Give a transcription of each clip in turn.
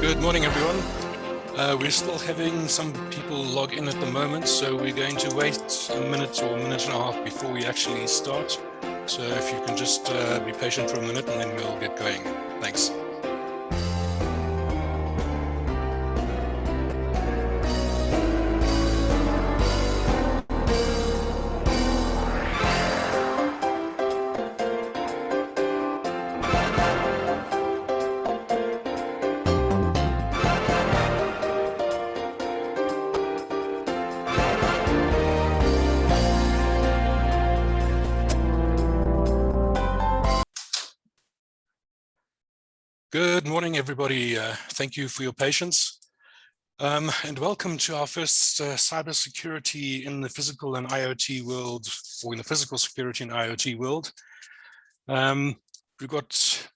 Good morning, everyone. We're still having some people log in at the moment, so we're going to wait a minute or a minute and a half before we actually start. So if you can just be patient for a minute and then we'll get going. Thanks. Good morning, everybody. Thank you for your patience. And welcome to our first cybersecurity in the physical and IoT world, or in the physical security and IoT world. We've got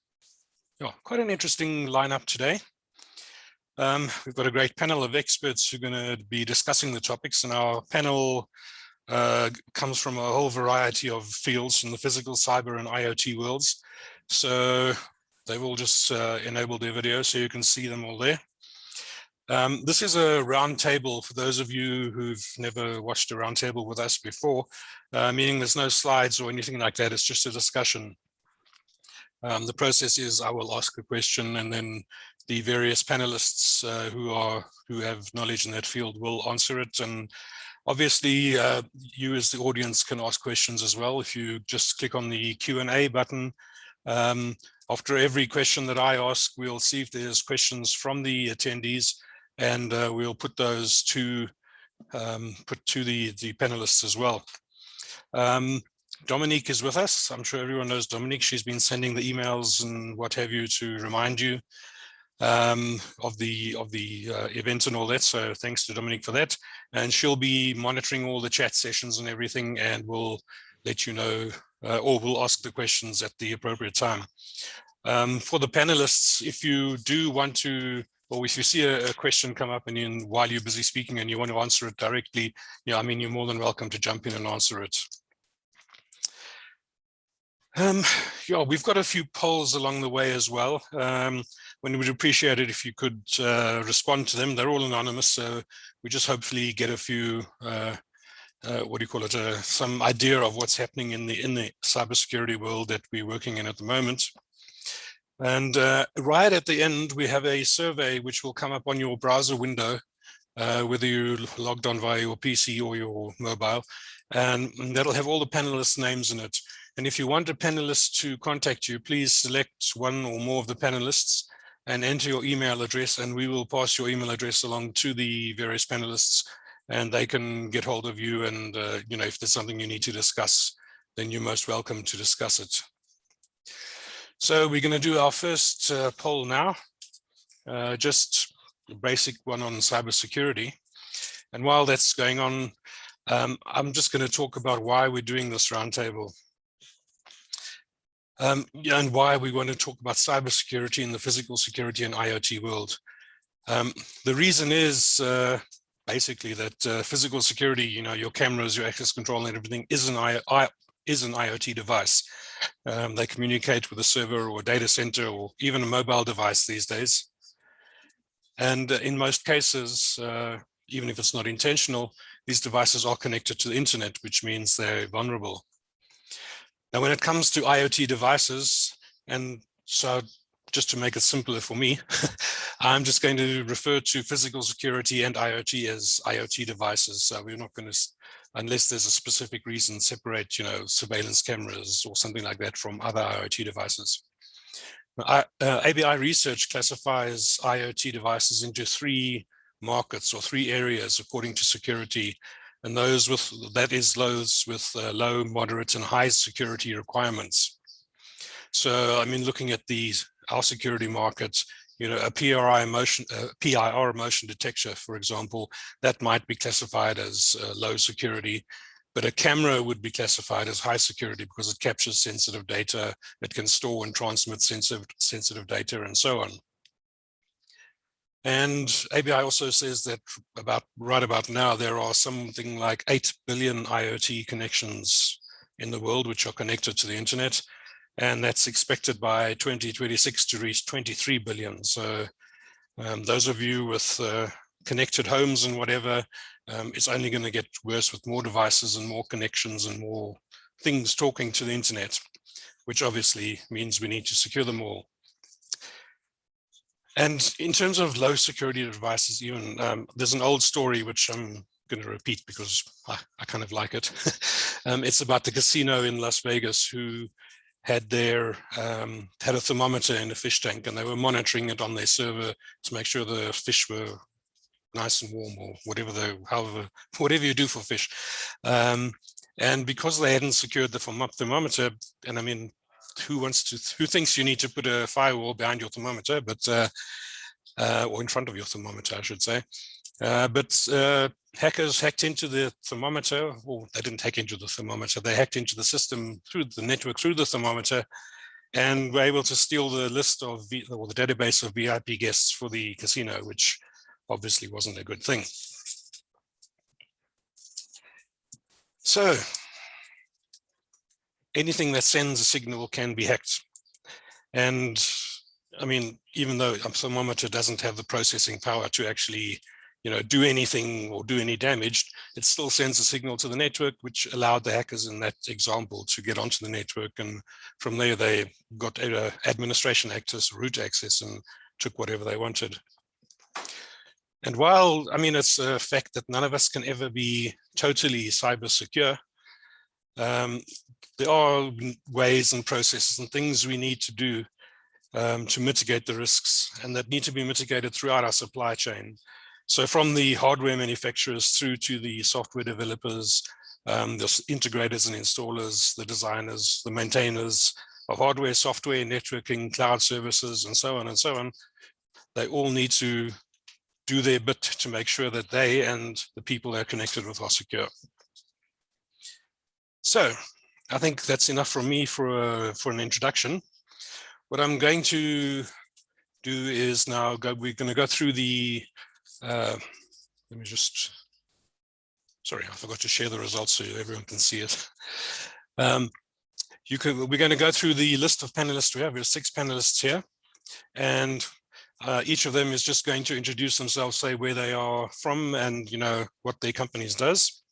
quite an interesting lineup today. We've got a great panel of experts who are going to be discussing the topics, and our panel comes from a whole variety of fields in the physical, cyber, and IoT worlds. So they will just enable their video so you can see them all there. This is a round table for those of you who've never watched a round table with us before, meaning there's no slides or anything like that. It's just a discussion. The process is I will ask a question and then the various panelists who have knowledge in that field will answer it. And obviously, you as the audience can ask questions as well. If you just click on the Q&A button, after every question that I ask, we'll see if there's questions from the attendees, and we'll put those to the panelists as well. Dominique is with us. I'm sure everyone knows Dominique. She's been sending the emails and what have you to remind you of the event and all that. So thanks to Dominique for that. And she'll be monitoring all the chat sessions and everything, and we'll let you know, or we'll ask the questions at the appropriate time. For the panelists, if you do want to, or if you see a question come up and while you're busy speaking and you want to answer it directly, I mean, you're more than welcome to jump in and answer it. We've got a few polls along the way as well. We would appreciate it if you could respond to them. They're all anonymous, so we just hopefully get a few some idea of what's happening in the cybersecurity world that we're working in at the moment. And right at the end, we have a survey which will come up on your browser window, whether you logged on via your PC or your mobile, and that'll have all the panelists' names in it. And if you want a panelist to contact you, please select one or more of the panelists and enter your email address, and we will pass your email address along to the various panelists, and they can get hold of you. And if there's something you need to discuss, then you're most welcome to discuss it. So we're going to do our first poll now, just a basic one on cybersecurity. And while that's going on, I'm just going to talk about why we're doing this roundtable. And why we want to talk about cybersecurity in the physical security and IoT world. The reason is basically that physical security, your cameras, your access control and everything is an IoT device. They communicate with a server or a data center or even a mobile device these days. And in most cases, even if it's not intentional, these devices are connected to the internet, which means they're vulnerable. Now, when it comes to IoT devices, and so just to make it simpler for me, I'm just going to refer to physical security and IoT as IoT devices. So we're not going to, unless there's a specific reason, separate, surveillance cameras or something like that from other IoT devices. ABI research classifies IoT devices into three markets or three areas according to security, and those with low, moderate, and high security requirements. So, I mean, looking at our security markets, a PIR motion detector, for example, that might be classified as low security, but a camera would be classified as high security because it captures sensitive data, it can store and transmit sensitive data, and so on. And ABI also says that right about now, there are something like 8 billion IoT connections in the world which are connected to the internet. And that's expected by 2026 to reach 23 billion. So Those of you with connected homes and whatever, it's only going to get worse with more devices and more connections and more things talking to the internet, which obviously means we need to secure them all. And in terms of low security devices, even there's an old story which I'm going to repeat because I kind of like it. It's about the casino in Las Vegas who had had a thermometer in a fish tank, and they were monitoring it on their server to make sure the fish were nice and warm, or whatever you do for fish. And because they hadn't secured the thermometer, and I mean, who thinks you need to put a firewall behind your thermometer, but or in front of your thermometer, I should say. But hackers hacked into the thermometer, or they didn't hack into the thermometer, they hacked into the system through the network, through the thermometer, and were able to steal the list of or the database of VIP guests for the casino, which obviously wasn't a good thing. So anything that sends a signal can be hacked. And I mean, even though a thermometer doesn't have the processing power to actually, do anything or do any damage, it still sends a signal to the network, which allowed the hackers in that example to get onto the network. And from there, they got administration access, root access, and took whatever they wanted. And while, I mean, it's a fact that none of us can ever be totally cyber secure, there are ways and processes and things we need to do to mitigate the risks, and that need to be mitigated throughout our supply chain. So from the hardware manufacturers through to the software developers, the integrators and installers, the designers, the maintainers of hardware, software, networking, cloud services, and so on, they all need to do their bit to make sure that they and the people they're connected with are secure. So I think that's enough from me for an introduction. What I'm going to do is now we're going to go through the, let me just, sorry, I forgot to share the results so everyone can see it. We're going to go through the list of panelists we have. We have 6 panelists here, and each of them is just going to introduce themselves, say where they are from and what their companies does.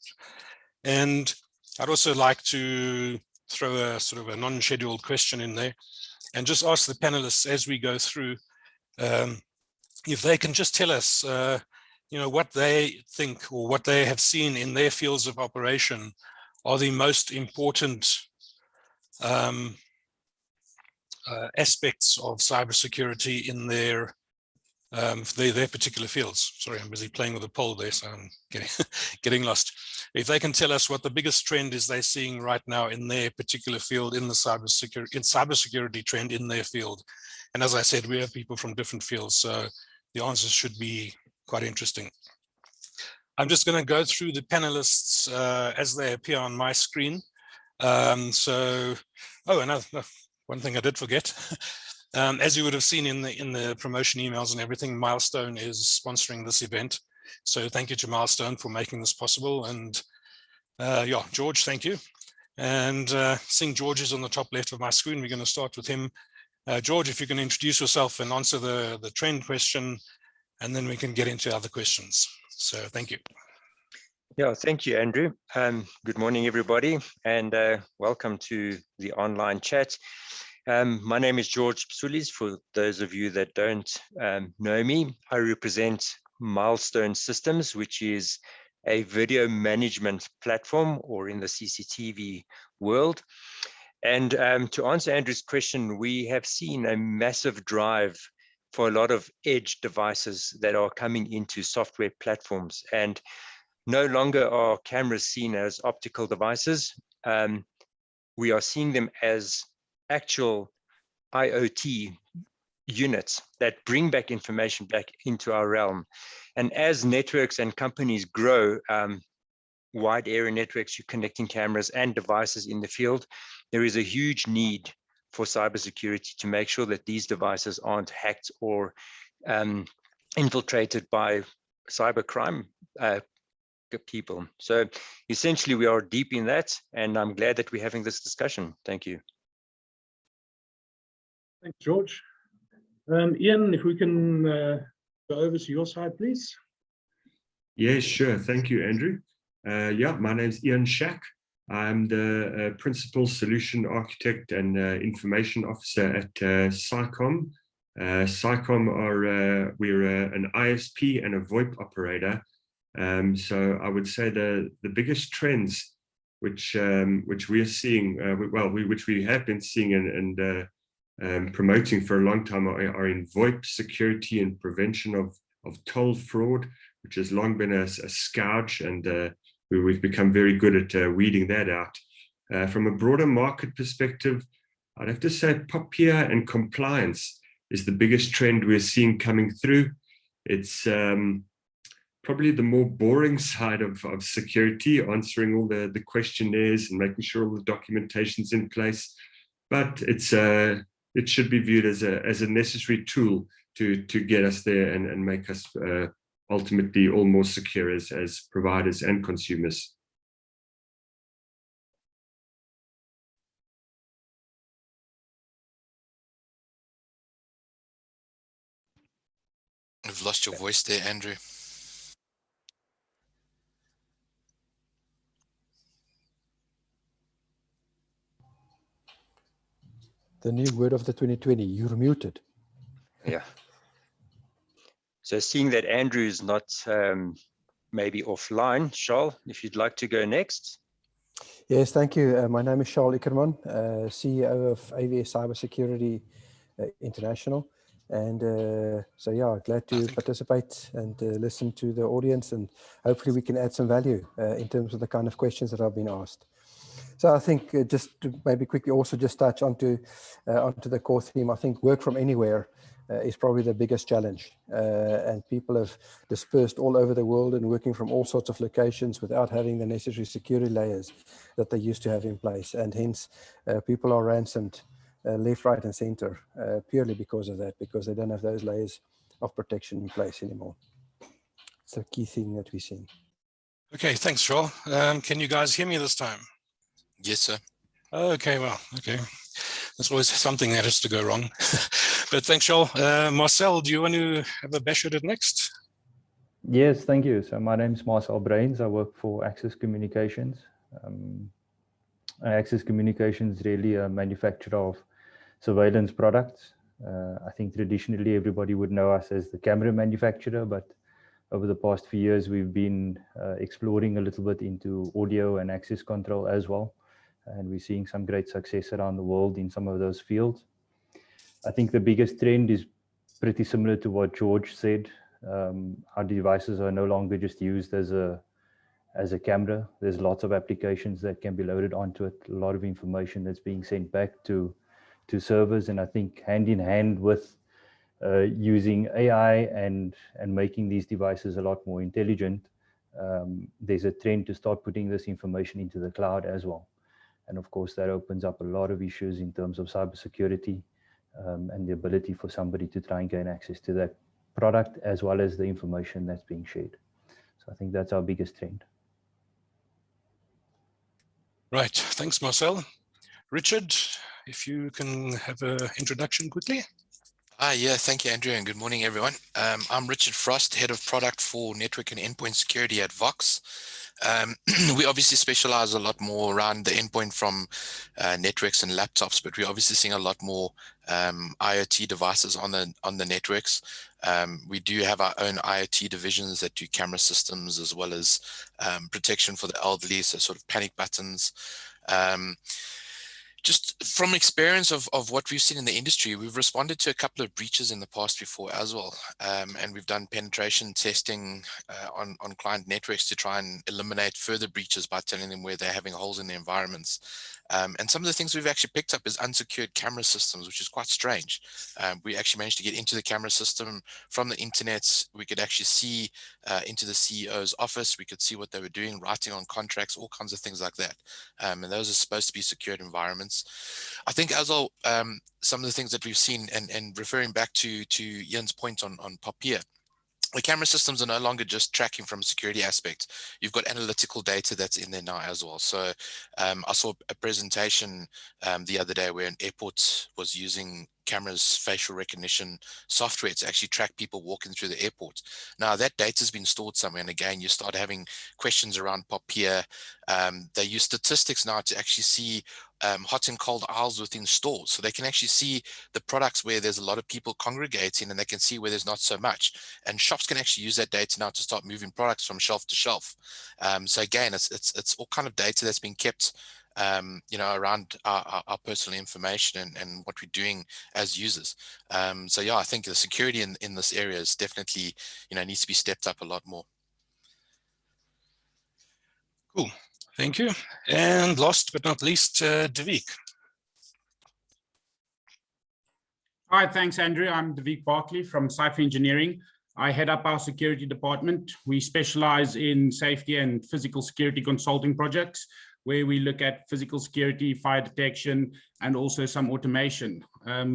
And I'd also like to throw a sort of a non-scheduled question in there and just ask the panelists as we go through, if they can just tell us, what they think or what they have seen in their fields of operation are the most important aspects of cybersecurity in their particular fields. Sorry, I'm busy playing with a poll there, so I'm getting lost. If they can tell us what the biggest trend is they're seeing right now in their particular field, in the cybersecurity trend in their field. And as I said, we have people from different fields, so the answers should be quite interesting. I'm just going to go through the panelists as they appear on my screen. One thing I did forget. As you would have seen in the promotion emails and everything, Milestone is sponsoring this event. So thank you to Milestone for making this possible. And George, thank you. And seeing George is on the top left of my screen, we're going to start with him. George, if you can introduce yourself and answer the trend question, and then we can get into other questions. So thank you. Yeah, thank you, Andrew. Good morning, everybody, and welcome to the online chat. My name is George Psoulis. For those of you that don't know me, I represent Milestone Systems, which is a video management platform, or in the CCTV world. And to answer Andrew's question, we have seen a massive drive for a lot of edge devices that are coming into software platforms. And no longer are cameras seen as optical devices. We are seeing them as actual IoT units that bring back information back into our realm. And as networks and companies grow, wide area networks, you're connecting cameras and devices in the field, there is a huge need for cybersecurity to make sure that these devices aren't hacked or infiltrated by cybercrime people. So essentially, we are deep in that, and I'm glad that we're having this discussion. Thank you. Thanks, George. Ian, if we can Go over to your side, please. Yeah, sure. Thank you, Andrew. Yeah, my name's Ian Shak. I'm the Principal Solution Architect and Information Officer at Saicom. Saicom we're an ISP and a VoIP operator. So I would say the biggest trends which we are seeing, which we have been seeing and promoting for a long time are in VoIP security and prevention of toll fraud, which has long been a scourge, and we've become very good at weeding that out. From a broader market perspective, I'd have to say POPIA and compliance is the biggest trend we're seeing coming through. It's probably the more boring side of security, answering all the questionnaires and making sure all the documentation's in place. But it should be viewed as a necessary tool to get us there and make us ultimately all more secure as providers and consumers. I've lost your voice there, Andrew. The new word of the 2020, you're muted. Yeah. So seeing that Andrew is not maybe offline, Charl, if you'd like to go next. Yes, thank you. My name is Charl Ueckermann, CEO of AVeS Cybersecurity International. And so, yeah, glad to participate and listen to the audience, and hopefully we can add some value in terms of the kind of questions that have been asked. So I think just to maybe quickly also just touch onto the core theme. I think work from anywhere is probably the biggest challenge, and people have dispersed all over the world and working from all sorts of locations without having the necessary security layers that they used to have in place, and hence people are ransomed left, right, and center purely because of that, because they don't have those layers of protection in place anymore. It's a key thing that we're seeing. Okay, thanks, Charl. Can you guys hear me this time? Yes, sir. Okay, well, okay. There's always something that has to go wrong. But thanks, Charl. Marcel, do you want to have a bash at it next? Yes, thank you. So my name is Marcel Bruyns. I work for Access Communications. Access Communications is really a manufacturer of surveillance products. I think traditionally everybody would know us as the camera manufacturer, but over the past few years, we've been exploring a little bit into audio and access control as well. And we're seeing some great success around the world in some of those fields. I think the biggest trend is pretty similar to what George said. Our devices are no longer just used as a camera. There's lots of applications that can be loaded onto it, a lot of information that's being sent back to servers. And I think hand in hand with using AI and making these devices a lot more intelligent, there's a trend to start putting this information into the cloud as well. And of course, that opens up a lot of issues in terms of cybersecurity and the ability for somebody to try and gain access to that product as well as the information that's being shared. So I think that's our biggest trend. Right, thanks, Marcel. Richard, if you can have an introduction quickly. Yeah, thank you, Andrew, and good morning, everyone. I'm Richard Frost, Head of Product for Network and Endpoint Security at Vox. We obviously specialize a lot more around the endpoint from networks and laptops, but we're obviously seeing a lot more IoT devices on the networks. We do have our own IoT divisions that do camera systems as well as protection for the elderly, so sort of panic buttons. Just from experience of what we've seen in the industry, we've responded to a couple of breaches in the past before as well. And we've done penetration testing on client networks to try and eliminate further breaches by telling them where they're having holes in their environments. And some of the things we've actually picked up is unsecured camera systems, which is quite strange. We actually managed to get into the camera system from the internet. We could actually see into the CEO's office. We could see what they were doing, writing on contracts, all kinds of things like that. And those are supposed to be secured environments. I think as well, some of the things that we've seen, and referring back to Ian's point on POPIA, the camera systems are no longer just tracking from a security aspect. You've got analytical data that's in there now as well. So I saw a presentation the other day where an airport was using cameras, facial recognition software to actually track people walking through the airport. Now that data has been stored somewhere, and again, you start having questions around POPIA. They use statistics now to actually see hot and cold aisles within stores, so they can actually see the products where there's a lot of people congregating, and they can see where there's not so much. And shops can actually use that data now to start moving products from shelf to shelf. So again, it's all kind of data that's been kept around our personal information and what we're doing as users. So yeah, I think the security in this area is definitely, needs to be stepped up a lot more. Cool, thank you. And last but not least, Dévique. Hi, thanks, Andrew. I'm Dévique Barkley from Cipher Engineering. I head up our security department. We specialize in safety and physical security consulting projects, where we look at physical security, fire detection, and also some automation.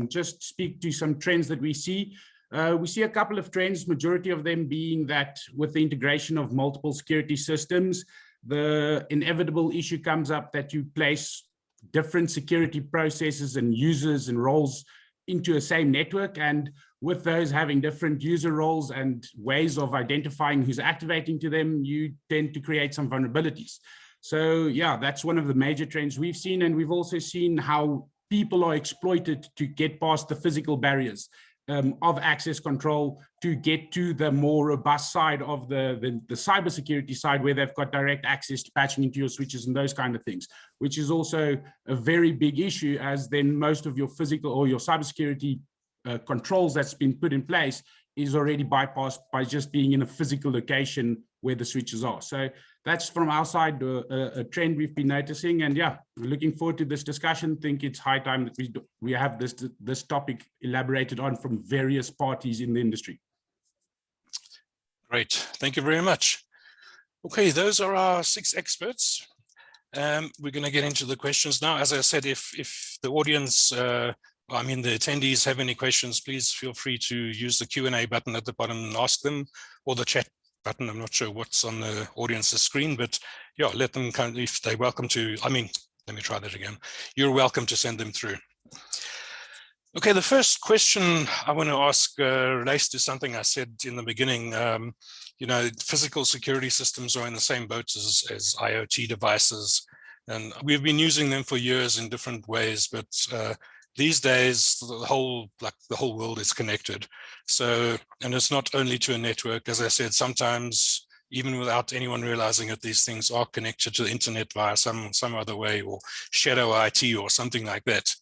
Just speak to some trends that we see. We see a couple of trends, majority of them being that with the integration of multiple security systems, the inevitable issue comes up that you place different security processes and users and roles into a same network. And with those having different user roles and ways of identifying who's activating to them, you tend to create some vulnerabilities. So yeah, that's one of the major trends we've seen. And we've also seen how people are exploited to get past the physical barriers of access control to get to the more robust side of the cybersecurity side, where they've got direct access to patching into your switches and those kind of things, which is also a very big issue, as then most of your physical or your cybersecurity controls that's been put in place is already bypassed by just being in a physical location where the switches are. So that's from our side a trend we've been noticing, and yeah, we're looking forward to this discussion. Think it's high time that we have this topic elaborated on from various parties in the industry. Great, thank you very much. Okay, those are our 6 experts. We're going to get into the questions now. As I said, if the audience, the attendees have any questions, please feel free to use the Q&A button at the bottom and ask them, or the chat button. I'm not sure what's on the audience's screen, but yeah, let them if they're welcome to, let me try that again. You're welcome to send them through. Okay, the first question I want to ask relates to something I said in the beginning. Physical security systems are in the same boat as IoT devices, and we've been using them for years in different ways, but these days, the whole world is connected. So, and it's not only to a network, as I said, sometimes even without anyone realizing it, these things are connected to the internet via some other way, or shadow IT or something like that.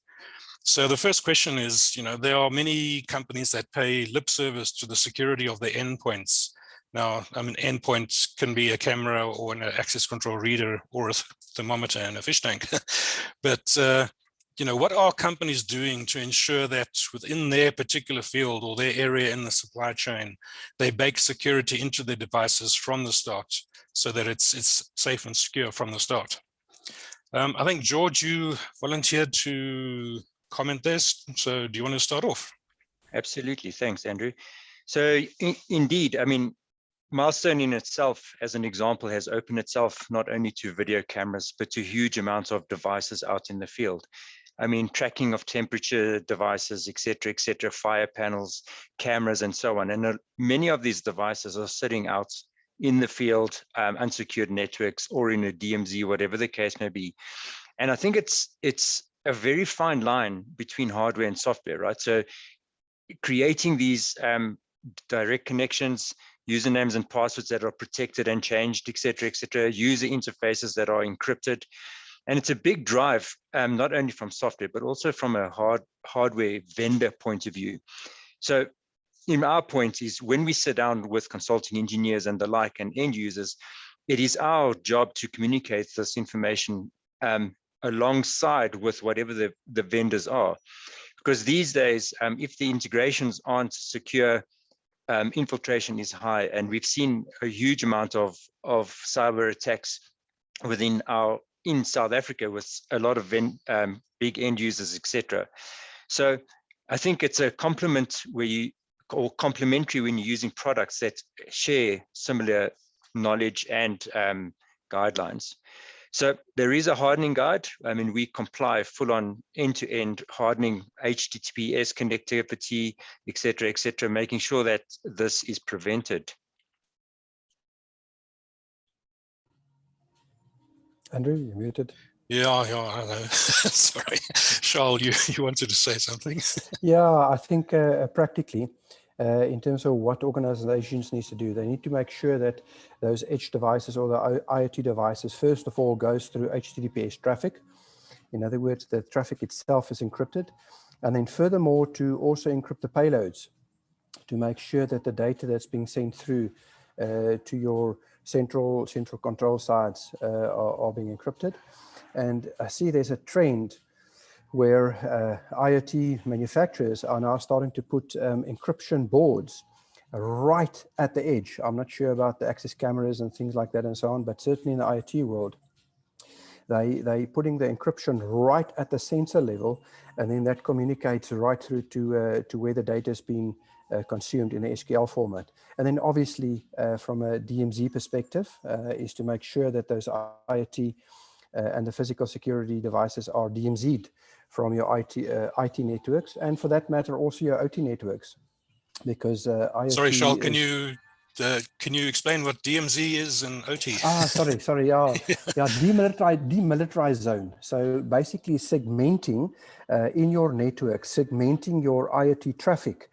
So the first question is, there are many companies that pay lip service to the security of their endpoints. Now, endpoint can be a camera or an access control reader or a thermometer and a fish tank, but what are companies doing to ensure that within their particular field or their area in the supply chain, they bake security into their devices from the start so that it's safe and secure from the start? I think, George, you volunteered to comment this. So do you want to start off? Absolutely. Thanks, Andrew. So indeed, Milestone in itself, as an example, has opened itself not only to video cameras, but to huge amounts of devices out in the field. Tracking of temperature devices, et cetera, fire panels, cameras, and so on. And many of these devices are sitting out in the field, unsecured networks, or in a DMZ, whatever the case may be. And I think it's a very fine line between hardware and software, right? So creating these direct connections, usernames and passwords that are protected and changed, et cetera, user interfaces that are encrypted. And it's a big drive, not only from software, but also from a hardware vendor point of view. So in our point is, when we sit down with consulting engineers and the like and end users, it is our job to communicate this information alongside with whatever the vendors are. Because these days, if the integrations aren't secure, infiltration is high. And we've seen a huge amount of cyber attacks in South Africa with a lot of big end users, etc. So I think it's a complementary when you're using products that share similar knowledge and guidelines. So there is a hardening guide. I mean, we comply full on end-to-end hardening, HTTPS connectivity, et cetera, making sure that this is prevented. Andrew, you're muted. Yeah, I know. Sorry, Charl, you wanted to say something? Yeah, I think practically, in terms of what organizations need to do, they need to make sure that those edge devices or the IoT devices, first of all, goes through HTTPS traffic. In other words, the traffic itself is encrypted. And then furthermore, to also encrypt the payloads to make sure that the data that's being sent through to your central control sites are being encrypted. And I see there's a trend where IoT manufacturers are now starting to put encryption boards right at the edge. I'm not sure about the access cameras and things like that and so on, but certainly in the IoT world, they putting the encryption right at the sensor level, and then that communicates right through to where the data is being consumed in the SQL format. And then obviously from a DMZ perspective is to make sure that those IoT and the physical security devices are DMZ'd from your IT networks, and for that matter also your OT networks, because IoT. Sorry, Charl, can you explain what DMZ is and OT? Sorry, yeah, demilitarized zone. So basically segmenting in your network, segmenting your IoT traffic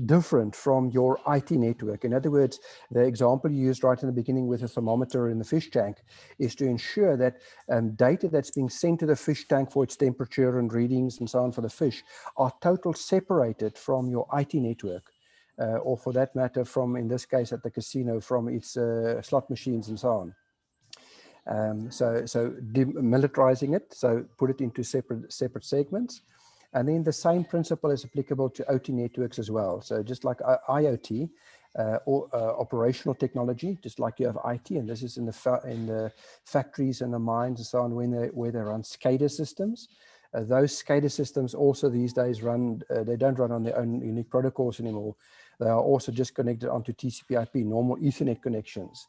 different from your IT network. In other words, the example you used right in the beginning with a thermometer in the fish tank is to ensure that data that's being sent to the fish tank for its temperature and readings and so on for the fish are totally separated from your IT network. Or for that matter, from, in this case at the casino, from its slot machines and so on. So demilitarizing it, so put it into separate segments. And then the same principle is applicable to OT networks as well. So just like IoT, or operational technology, just like you have IT, and this is in the factories and the mines and so on, where they run SCADA systems. Those SCADA systems also these days run, they don't run on their own unique protocols anymore. They are also just connected onto TCP/IP, normal Ethernet connections.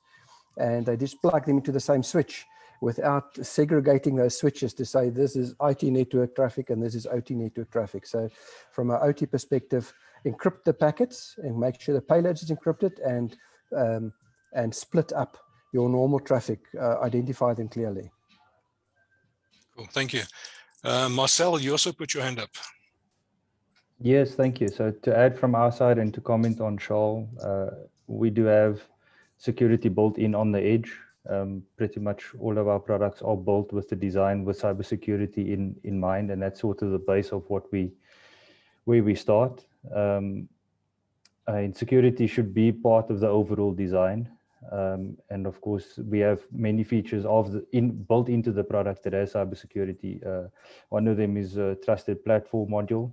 And they just plug them into the same switch without segregating those switches to say this is IT network traffic and this is OT network traffic. So from an OT perspective, encrypt the packets and make sure the payload is encrypted, and split up your normal traffic, identify them clearly. Cool, thank you. Marcel, you also put your hand up. Yes, thank you. So to add from our side and to comment on Charl, we do have security built in on the edge. Pretty much all of our products are built with the design with cybersecurity in mind, and that's sort of the base of where we start. And security should be part of the overall design. And of course, we have many features built into the product that has cybersecurity. One of them is a trusted platform module,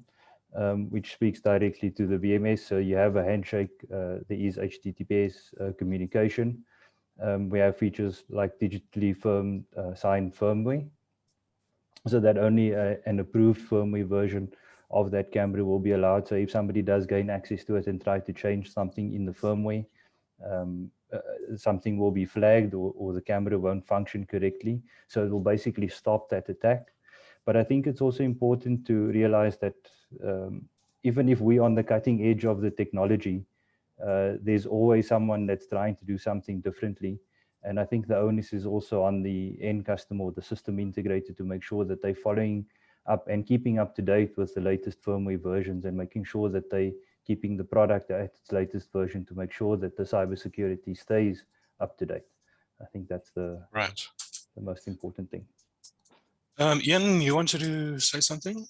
which speaks directly to the VMS. So you have a handshake, there is HTTPS communication. We have features like digitally signed firmware, so that only an approved firmware version of that camera will be allowed. So if somebody does gain access to it and try to change something in the firmware, something will be flagged, or the camera won't function correctly. So it will basically stop that attack. But I think it's also important to realize that even if we're on the cutting edge of the technology, there's always someone that's trying to do something differently. And I think the onus is also on the end customer or the system integrator to make sure that they're following up and keeping up to date with the latest firmware versions, and making sure that they keeping the product at its latest version to make sure that the cybersecurity stays up to date. I think that's the most important thing. Ian, you wanted to say something?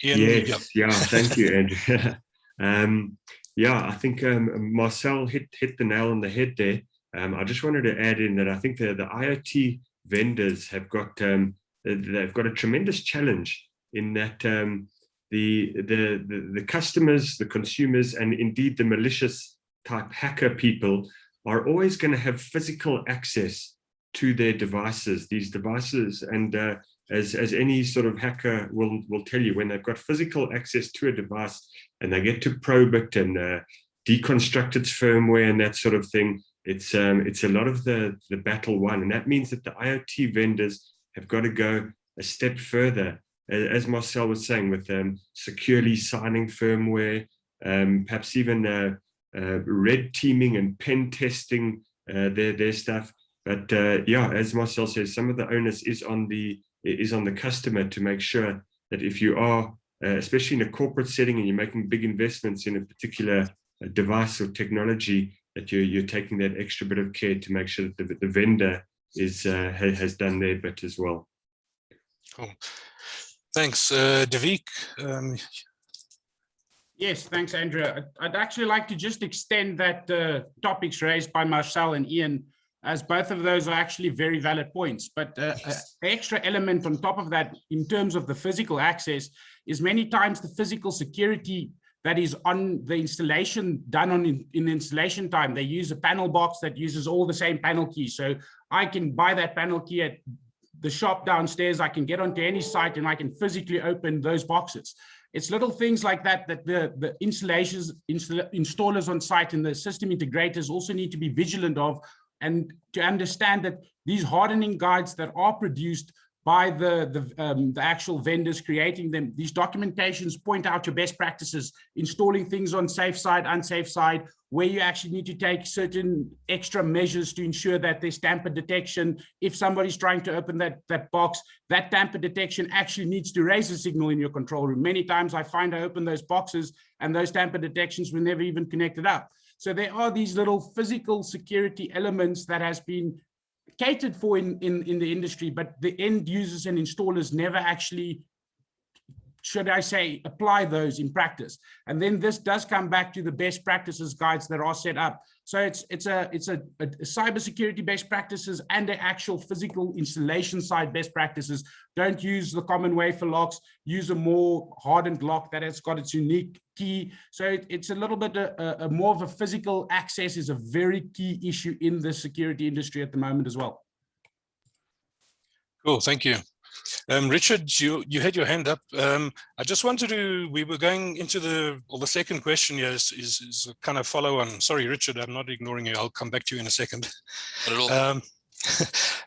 Ian, yes, yeah, thank you, Andrew. Yeah, I think Marcel hit the nail on the head there. I just wanted to add in that I think the IoT vendors have got they've got a tremendous challenge in that the customers, the consumers, and indeed the malicious type hacker people are always going to have physical access to their devices, these devices, and as any sort of hacker will tell you, when they've got physical access to a device and they get to probe it and deconstruct its firmware and that sort of thing, it's a lot of the battle won, and that means that the IoT vendors have got to go a step further, as Marcel was saying, with securely signing firmware, perhaps even red teaming and pen testing their stuff. But yeah, as Marcel says, some of the onus is on the customer to make sure that if you are, especially in a corporate setting, and you're making big investments in a particular device or technology, that you're taking that extra bit of care to make sure that the vendor has done their bit as well. Cool. Thanks, Dévique. Yes, thanks, Andrew. I'd actually like to just extend that topics raised by Marcel and Ian, as both of those are actually very valid points. But an extra element on top of that, in terms of the physical access, is many times the physical security that is on the installation done in installation time. They use a panel box that uses all the same panel keys. So I can buy that panel key at the shop downstairs. I can get onto any site and I can physically open those boxes. It's little things like that that the installers on site and the system integrators also need to be vigilant of, and to understand that these hardening guides that are produced by the actual vendors creating them, these documentations point out your best practices, installing things on safe side, unsafe side, where you actually need to take certain extra measures to ensure that there's tamper detection. If somebody's trying to open that box, that tamper detection actually needs to raise a signal in your control room. Many times I find I open those boxes and those tamper detections were never even connected up. So there are these little physical security elements that has been catered for in the industry, but the end users and installers never actually, should I say, apply those in practice. And then this does come back to the best practices guides that are set up. So it's a cybersecurity best practices and the actual physical installation side best practices. Don't use the common wafer locks, use a more hardened lock that has got its unique key. So it's a little bit more of a physical access is a very key issue in the security industry at the moment as well. Cool, thank you. Richard, you had your hand up. I just wanted to, we were going into the second question here is a kind of follow on. Sorry, Richard, I'm not ignoring you. I'll come back to you in a second. Not at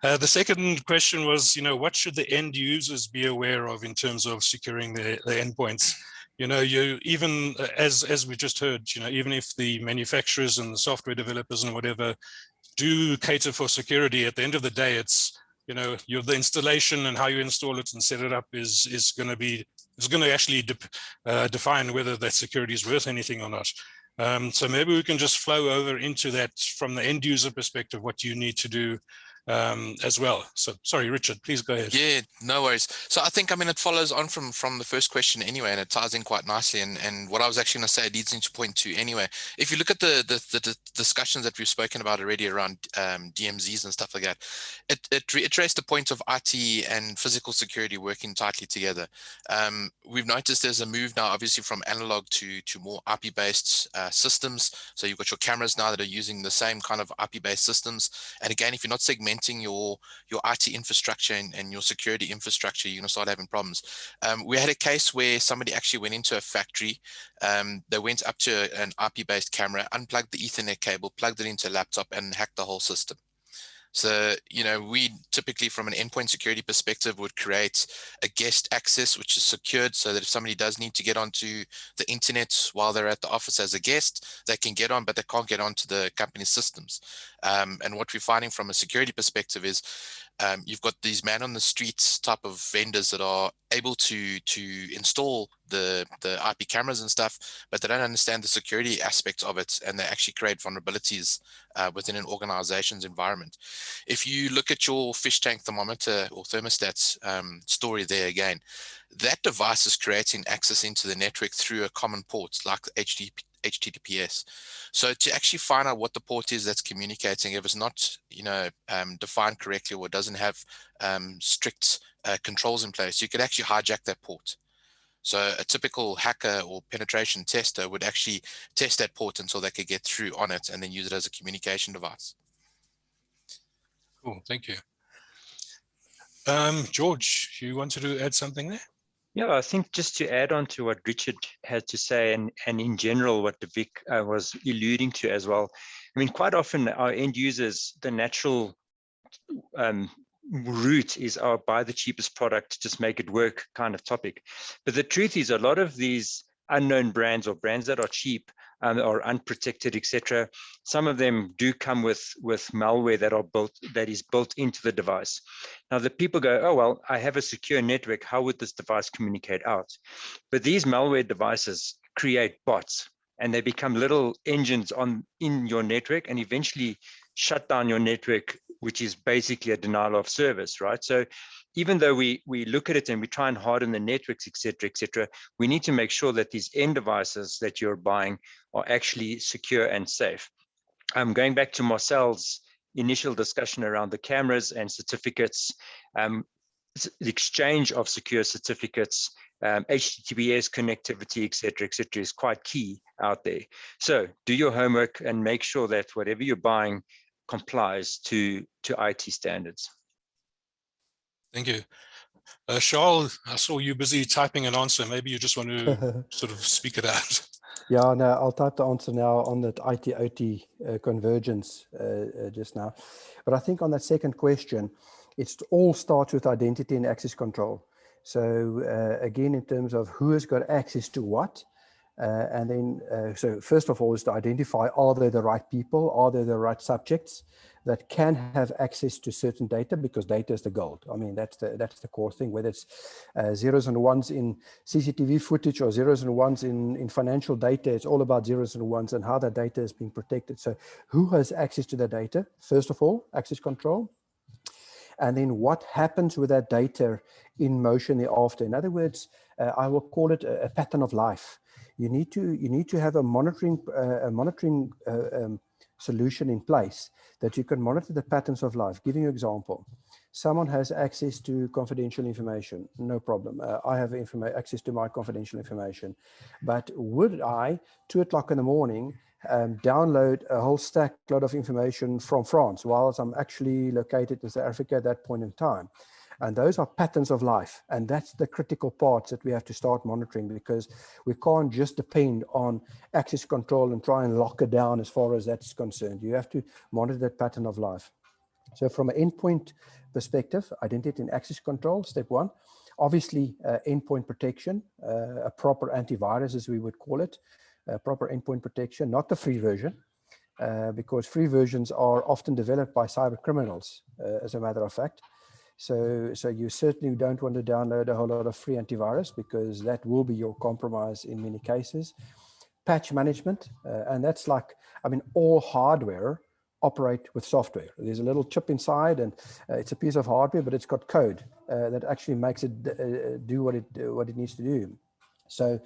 all. The second question was, what should the end users be aware of in terms of securing the endpoints? You even, as we just heard, even if the manufacturers and the software developers and whatever do cater for security, at the end of the day, it's, the installation and how you install it and set it up is going to actually define whether that security is worth anything or not. So maybe we can just flow over into that from the end user perspective, what you need to do as well. So sorry, Richard, please go ahead. Yeah, no worries. So I think, it follows on from the first question anyway, and it ties in quite nicely. And what I was actually going to say leads into point 2 anyway. If you look at the discussions that we've spoken about already around DMZs and stuff like that, it reiterates the point of IT and physical security working tightly together. We've noticed there's a move now, obviously, from analog to more IP-based systems. So you've got your cameras now that are using the same kind of IP-based systems. And again, if you're not segmenting your IT infrastructure and your security infrastructure, you're going to start having problems. We had a case where somebody actually went into a factory. They went up to an IP-based camera, unplugged the Ethernet cable, plugged it into a laptop, and hacked the whole system. So, we typically from an endpoint security perspective would create a guest access, which is secured, so that if somebody does need to get onto the internet while they're at the office as a guest, they can get on, but they can't get onto the company's systems. And what we're finding from a security perspective is you've got these man on the streets type of vendors that are able to install the IP cameras and stuff, but they don't understand the security aspects of it, and they actually create vulnerabilities within an organization's environment. If you look at your fish tank thermometer or thermostat story there again, that device is creating access into the network through a common port like HTTPS. So to actually find out what the port is that's communicating, if it's not defined correctly or doesn't have strict controls in place, you could actually hijack that port. So a typical hacker or penetration tester would actually test that port until they could get through on it and then use it as a communication device. Cool, thank you. George, you wanted to add something there? Yeah, I think just to add on to what Richard had to say, and in general what Dévique was alluding to as well. I mean, quite often our end users, the natural route is our buy the cheapest product, just make it work kind of topic. But the truth is, a lot of these unknown brands or brands that are cheap or unprotected, etc. Some of them do come with malware that is built into the device. Now the people go, oh well, I have a secure network. How would this device communicate out? But these malware devices create bots, and they become little engines in your network, and eventually shut down your network, which is basically a denial of service, right? So even though we look at it and we try and harden the networks, etc., we need to make sure that these end devices that you're buying are actually secure and safe. Going back to Marcel's initial discussion around the cameras and certificates, the exchange of secure certificates, HTTPS connectivity, etc., is quite key out there. So do your homework and make sure that whatever you're buying complies to IT standards. Thank you. Charl, I saw you busy typing an answer. Maybe you just want to sort of speak it out. Yeah, no, I'll type the answer now on that IT-OT convergence just now. But I think on that second question, it all starts with identity and access control. So again, in terms of who has got access to what, and then, so first of all is to identify, are they the right people? Are they the right subjects that can have access to certain data? Because data is the gold. I mean, that's the core thing, whether it's zeros and ones in CCTV footage or zeros and ones in financial data. It's all about zeros and ones and how that data is being protected. So who has access to the data? First of all, access control. And then what happens with that data in motion thereafter? In other words, I will call it a pattern of life. You need to have a monitoring solution in place that you can monitor the patterns of life. Giving you an example, someone has access to confidential information, no problem. I have access to my confidential information, but would I, 2 o'clock in the morning, download a whole stack load of information from France whilst I'm actually located in South Africa at that point in time? And those are patterns of life. And that's the critical parts that we have to start monitoring, because we can't just depend on access control and try and lock it down as far as that's concerned. You have to monitor that pattern of life. So from an endpoint perspective, identity and access control, step one. Obviously, endpoint protection, a proper antivirus, as we would call it, proper endpoint protection, not the free version, because free versions are often developed by cyber criminals, as a matter of fact. So you certainly don't want to download a whole lot of free antivirus, because that will be your compromise in many cases. Patch management, and that's like, I mean, all hardware operate with software. There's a little chip inside, and it's a piece of hardware, but it's got code that actually makes it do what it needs to do. So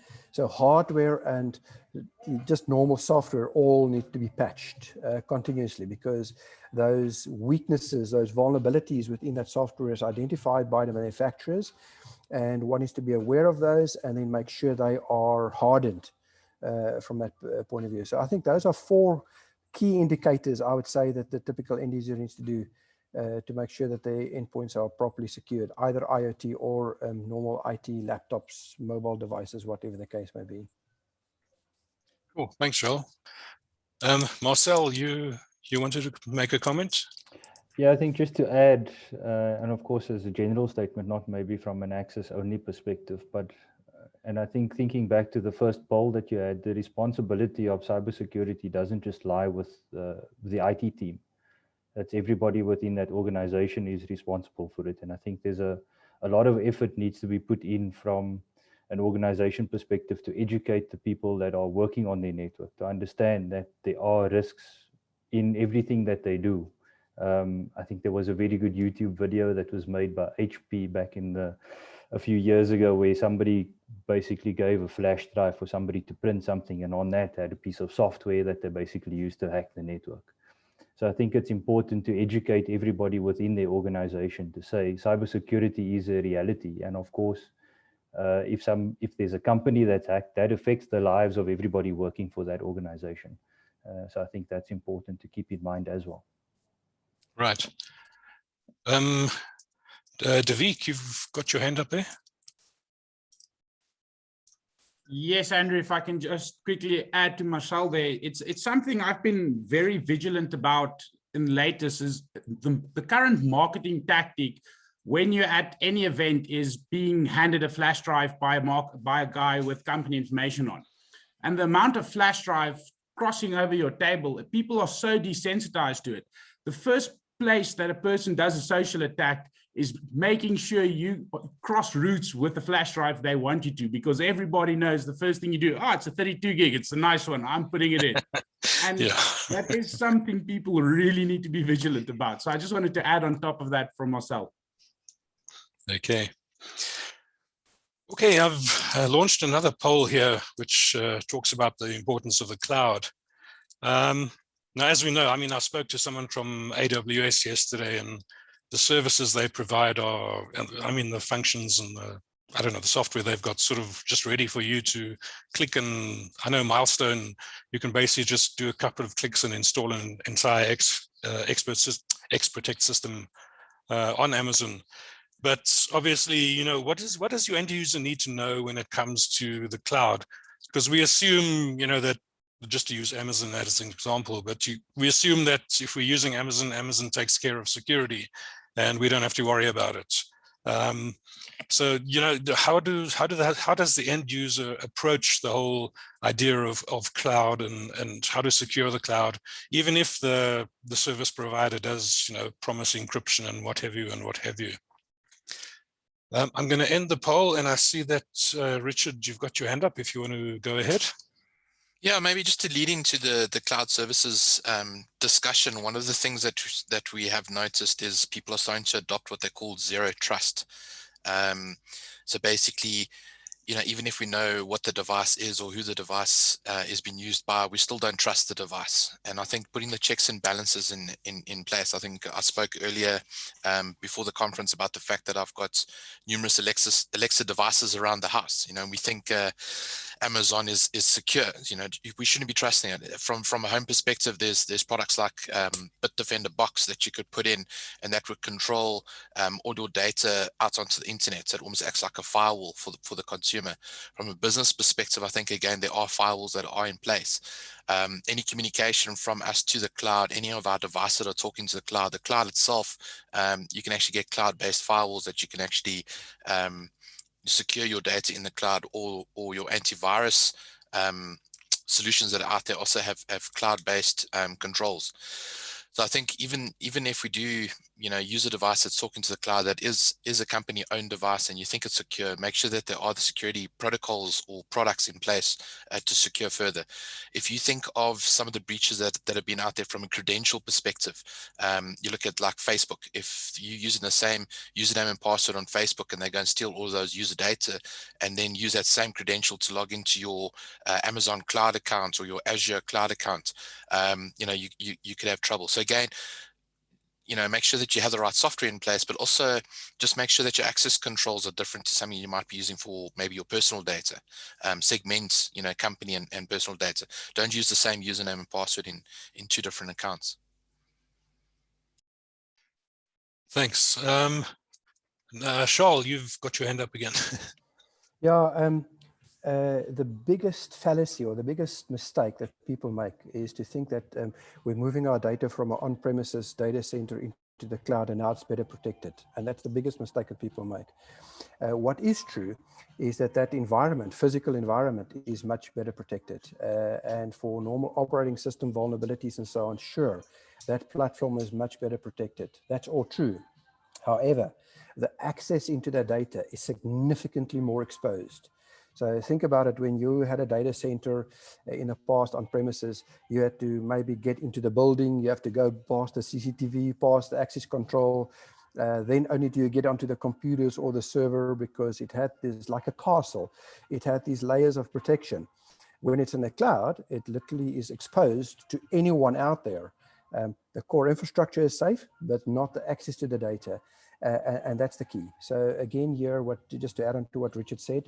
hardware and just normal software all need to be patched continuously, because those weaknesses, those vulnerabilities within that software is identified by the manufacturers, and one is to be aware of those and then make sure they are hardened from that point of view. So I think those are 4 key indicators, I would say, that the typical end user needs to do to make sure that their endpoints are properly secured, either IoT or normal IT laptops, mobile devices, whatever the case may be. Cool, thanks, Charl. Marcel, you wanted to make a comment? Yeah, I think just to add, and of course as a general statement, not maybe from an access only perspective, but and I think thinking back to the first poll that you had, the responsibility of cybersecurity doesn't just lie with the IT team. That's everybody within that organization is responsible for it. And I think there's a lot of effort needs to be put in from an organization perspective to educate the people that are working on their network, to understand that there are risks in everything that they do. I think there was a very good YouTube video that was made by HP back in a few years ago, where somebody basically gave a flash drive for somebody to print something, and on that had a piece of software that they basically used to hack the network. So I think it's important to educate everybody within their organization to say cybersecurity is a reality. And of course, if there's a company that's hacked, that affects the lives of everybody working for that organization. So I think that's important to keep in mind as well. Right. Dévique, you've got your hand up there. Yes, Andrew, if I can just quickly add to Marcel there, it's something I've been very vigilant about in latest is the current marketing tactic when you're at any event is being handed a flash drive by a guy with company information on. And the amount of flash drive crossing over your table, people are so desensitized to it. The first place that a person does a social attack is making sure you cross routes with the flash drive they want you to, because everybody knows the first thing you do, it's a 32 gig, it's a nice one, I'm putting it in. And that is something people really need to be vigilant about. So I just wanted to add on top of that from myself. Okay. Okay, I've launched another poll here, which talks about the importance of the cloud. Now, as we know, I mean, I spoke to someone from AWS yesterday, and the services they provide are, I mean, the functions and I don't know, the software they've got sort of just ready for you to click. And I know Milestone, you can basically just do a couple of clicks and install an entire X-Protect system on Amazon. But obviously, you know, what does your end user need to know when it comes to the cloud? Because we assume, you know, that, just to use Amazon as an example, but we assume that if we're using Amazon, Amazon takes care of security and we don't have to worry about it. So, you know, how does the end user approach the whole idea of cloud and how to secure the cloud, even if the service provider does, you know, promise encryption and what have you and what have you? I'm going to end the poll, and I see that Richard, you've got your hand up if you want to go ahead. Yeah, maybe just to lead into the cloud services discussion, one of the things that we have noticed is people are starting to adopt what they call zero trust. So basically, you know, even if we know what the device is or who the device is being used by, we still don't trust the device. And I think putting the checks and balances in place, I think I spoke earlier before the conference about the fact that I've got numerous Alexa devices around the house. You know, and we think Amazon is secure. You know, we shouldn't be trusting it. From a home perspective, there's products like Bitdefender Box that you could put in, and that would control all your data out onto the internet. So it almost acts like a firewall for the consumer. From a business perspective, I think again there are firewalls that are in place. Any communication from us to the cloud, any of our devices that are talking to the cloud itself, you can actually get cloud-based firewalls that you can actually secure your data in the cloud, or your antivirus solutions that are out there also have cloud-based controls. So I think even if we do, you know, use a device that's talking to the cloud that is a company-owned device and you think it's secure, make sure that there are the security protocols or products in place to secure further. If you think of some of the breaches that have been out there from a credential perspective, you look at like Facebook. If you're using the same username and password on Facebook and they go and steal all of those user data and then use that same credential to log into your Amazon cloud account or your Azure cloud account, you know, you could have trouble. So again, you know, make sure that you have the right software in place, but also just make sure that your access controls are different to something you might be using for maybe your personal data. Segment, you know, company and personal data. Don't use the same username and password in two different accounts. Thanks. Charl, you've got your hand up again. Yeah, the biggest fallacy or the biggest mistake that people make is to think that we're moving our data from an on-premises data center into the cloud and now it's better protected. And that's the biggest mistake that people make. What is true is that environment, physical environment, is much better protected. And for normal operating system vulnerabilities and so on, sure, that platform is much better protected. That's all true. However, the access into that data is significantly more exposed. So think about it, when you had a data center in the past on premises, you had to maybe get into the building, you have to go past the CCTV, past the access control, then only do you get onto the computers or the server, because it had this, like a castle, it had these layers of protection. When it's in the cloud, it literally is exposed to anyone out there. The core infrastructure is safe, but not the access to the data. And that's the key. So again, here, just to add on to what Richard said,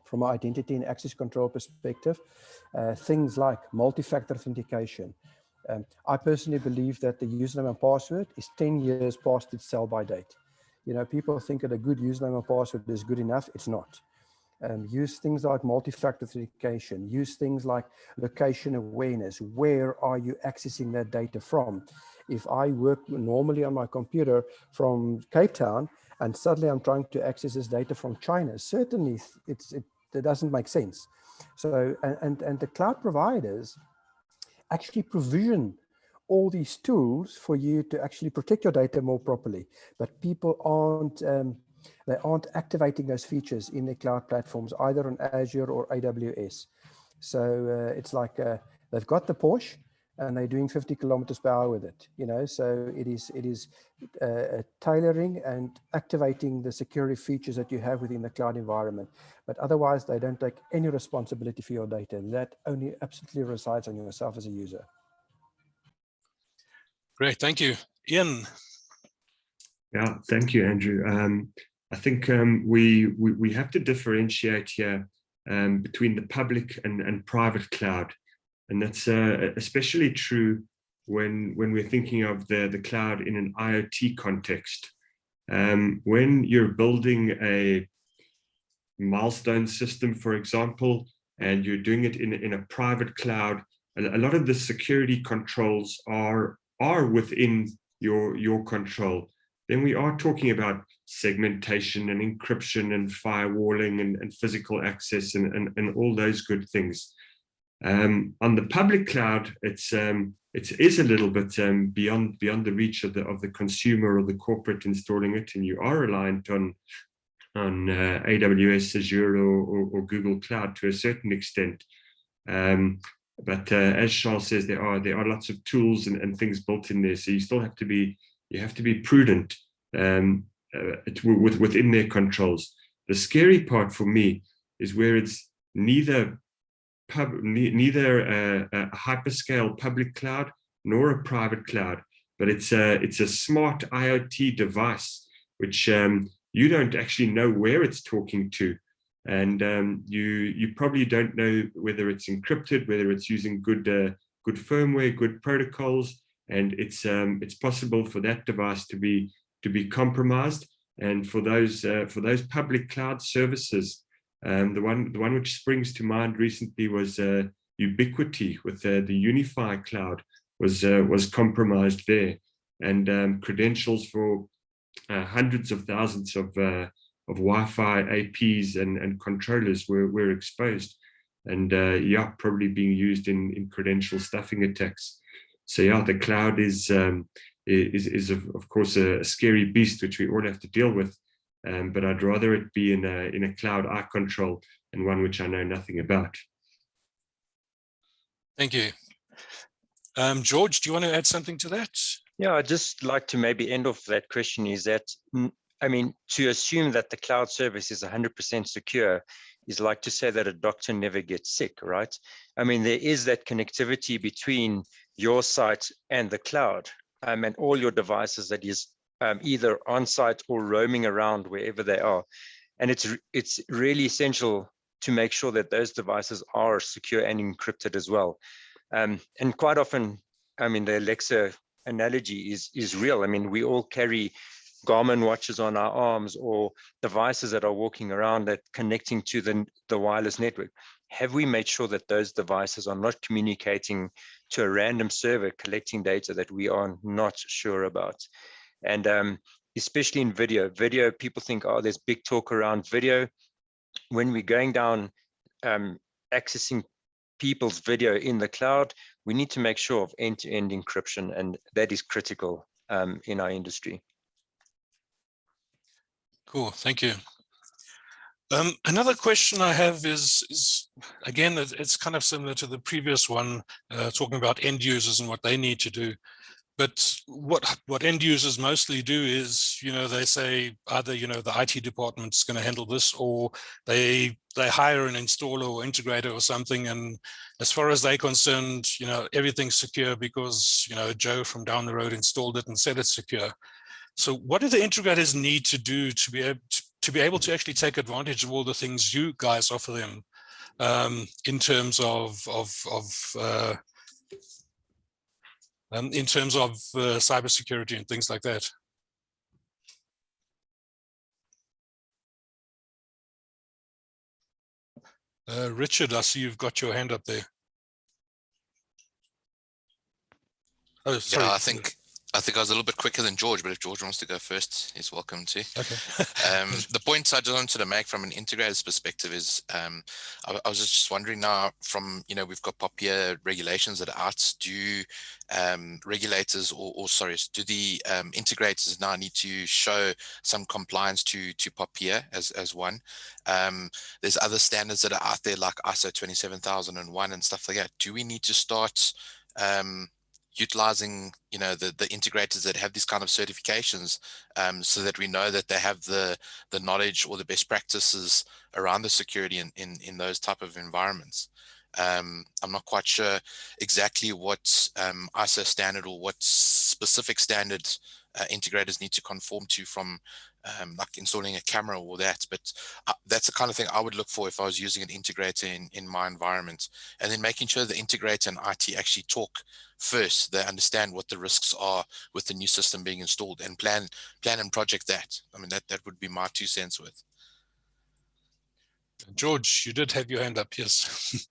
from an identity and access control perspective, things like multi-factor authentication. I personally believe that the username and password is 10 years past its sell-by date. You know, people think that a good username and password is good enough. It's not. Use things like multi-factor authentication, use things like location awareness. Where are you accessing that data from? If I work normally on my computer from Cape Town and suddenly I'm trying to access this data from China, certainly it doesn't make sense. So, and the cloud providers actually provision all these tools for you to actually protect your data more properly, but people they aren't activating those features in their cloud platforms, either on Azure or AWS. So it's like they've got the Porsche and they're doing 50 kilometers per hour with it, you know. So it is tailoring and activating the security features that you have within the cloud environment. But otherwise, they don't take any responsibility for your data. That only absolutely resides on yourself as a user. Great, thank you. Ian. Yeah, thank you, Andrew. I think we have to differentiate here between the public and private cloud. And that's especially true when we're thinking of the cloud in an IoT context. When you're building a Milestone system, for example, and you're doing it in a private cloud, a lot of the security controls are within your control. Then we are talking about segmentation and encryption and firewalling and physical access and all those good things. On the public cloud, it is a little bit beyond the reach of the consumer or the corporate installing it, and you are reliant on AWS, Azure, or Google Cloud to a certain extent. But as Charl says, there are lots of tools and things built in there, so you still have to be prudent within their controls. The scary part for me is where it's neither a hyperscale public cloud nor a private cloud, but it's a smart IoT device which you don't actually know where it's talking to, and you probably don't know whether it's encrypted, whether it's using good firmware, good protocols, and it's possible for that device to be compromised. And for those public cloud services, the one which springs to mind recently was Ubiquity with the Unify cloud was compromised there, and credentials for hundreds of thousands of Wi-Fi APs and controllers were exposed, and yeah, probably being used in credential stuffing attacks. So yeah, the cloud is of course a scary beast which we all have to deal with. But I'd rather it be in a cloud I control and one which I know nothing about. Thank you. George, do you want to add something to that? Yeah, I'd just like to maybe end off that question is that, I mean, to assume that the cloud service is 100% secure is like to say that a doctor never gets sick, right? I mean, there is that connectivity between your site and the cloud, and all your devices that is either on site or roaming around wherever they are. And it's really essential to make sure that those devices are secure and encrypted as well. And quite often, I mean, the Alexa analogy is real. I mean, we all carry Garmin watches on our arms or devices that are walking around that connecting to the wireless network. Have we made sure that those devices are not communicating to a random server collecting data that we are not sure about? And especially in video, people think, oh, there's big talk around video. When we're going down accessing people's video in the cloud, we need to make sure of end-to-end encryption, and that is critical in our industry. Cool, thank you. Another question I have is again, it's kind of similar to the previous one, talking about end users and what they need to do. But what end users mostly do is, they say either, the IT department's going to handle this, or they hire an installer or integrator or something. And as far as they're concerned, everything's secure because, Joe from down the road installed it and said it's secure. So what do the integrators need to do to be able to actually take advantage of all the things you guys offer them in terms of cybersecurity and things like that? Richard, I see you've got your hand up there. Oh, sorry. Yeah, I think I was a little bit quicker than George, but if George wants to go first, he's welcome to. Okay. The points I just wanted to make from an integrator's perspective is, I was just wondering now, from, we've got POPIA regulations that are out. Do regulators do the integrators now need to show some compliance to POPIA as one? There's other standards that are out there like ISO 27001 and stuff like that. Do we need to start utilizing the integrators that have these kind of certifications, so that we know that they have the knowledge or the best practices around the security in those type of environments? I'm not quite sure exactly what ISO standard or what specific standards integrators need to conform to from like installing a camera or that, but that's the kind of thing I would look for if I was using an integrator in my environment. And then making sure the integrator and IT actually talk first, they understand what the risks are with the new system being installed, and plan and project that. I mean, that would be my 2 cents worth. George, you did have your hand up, yes.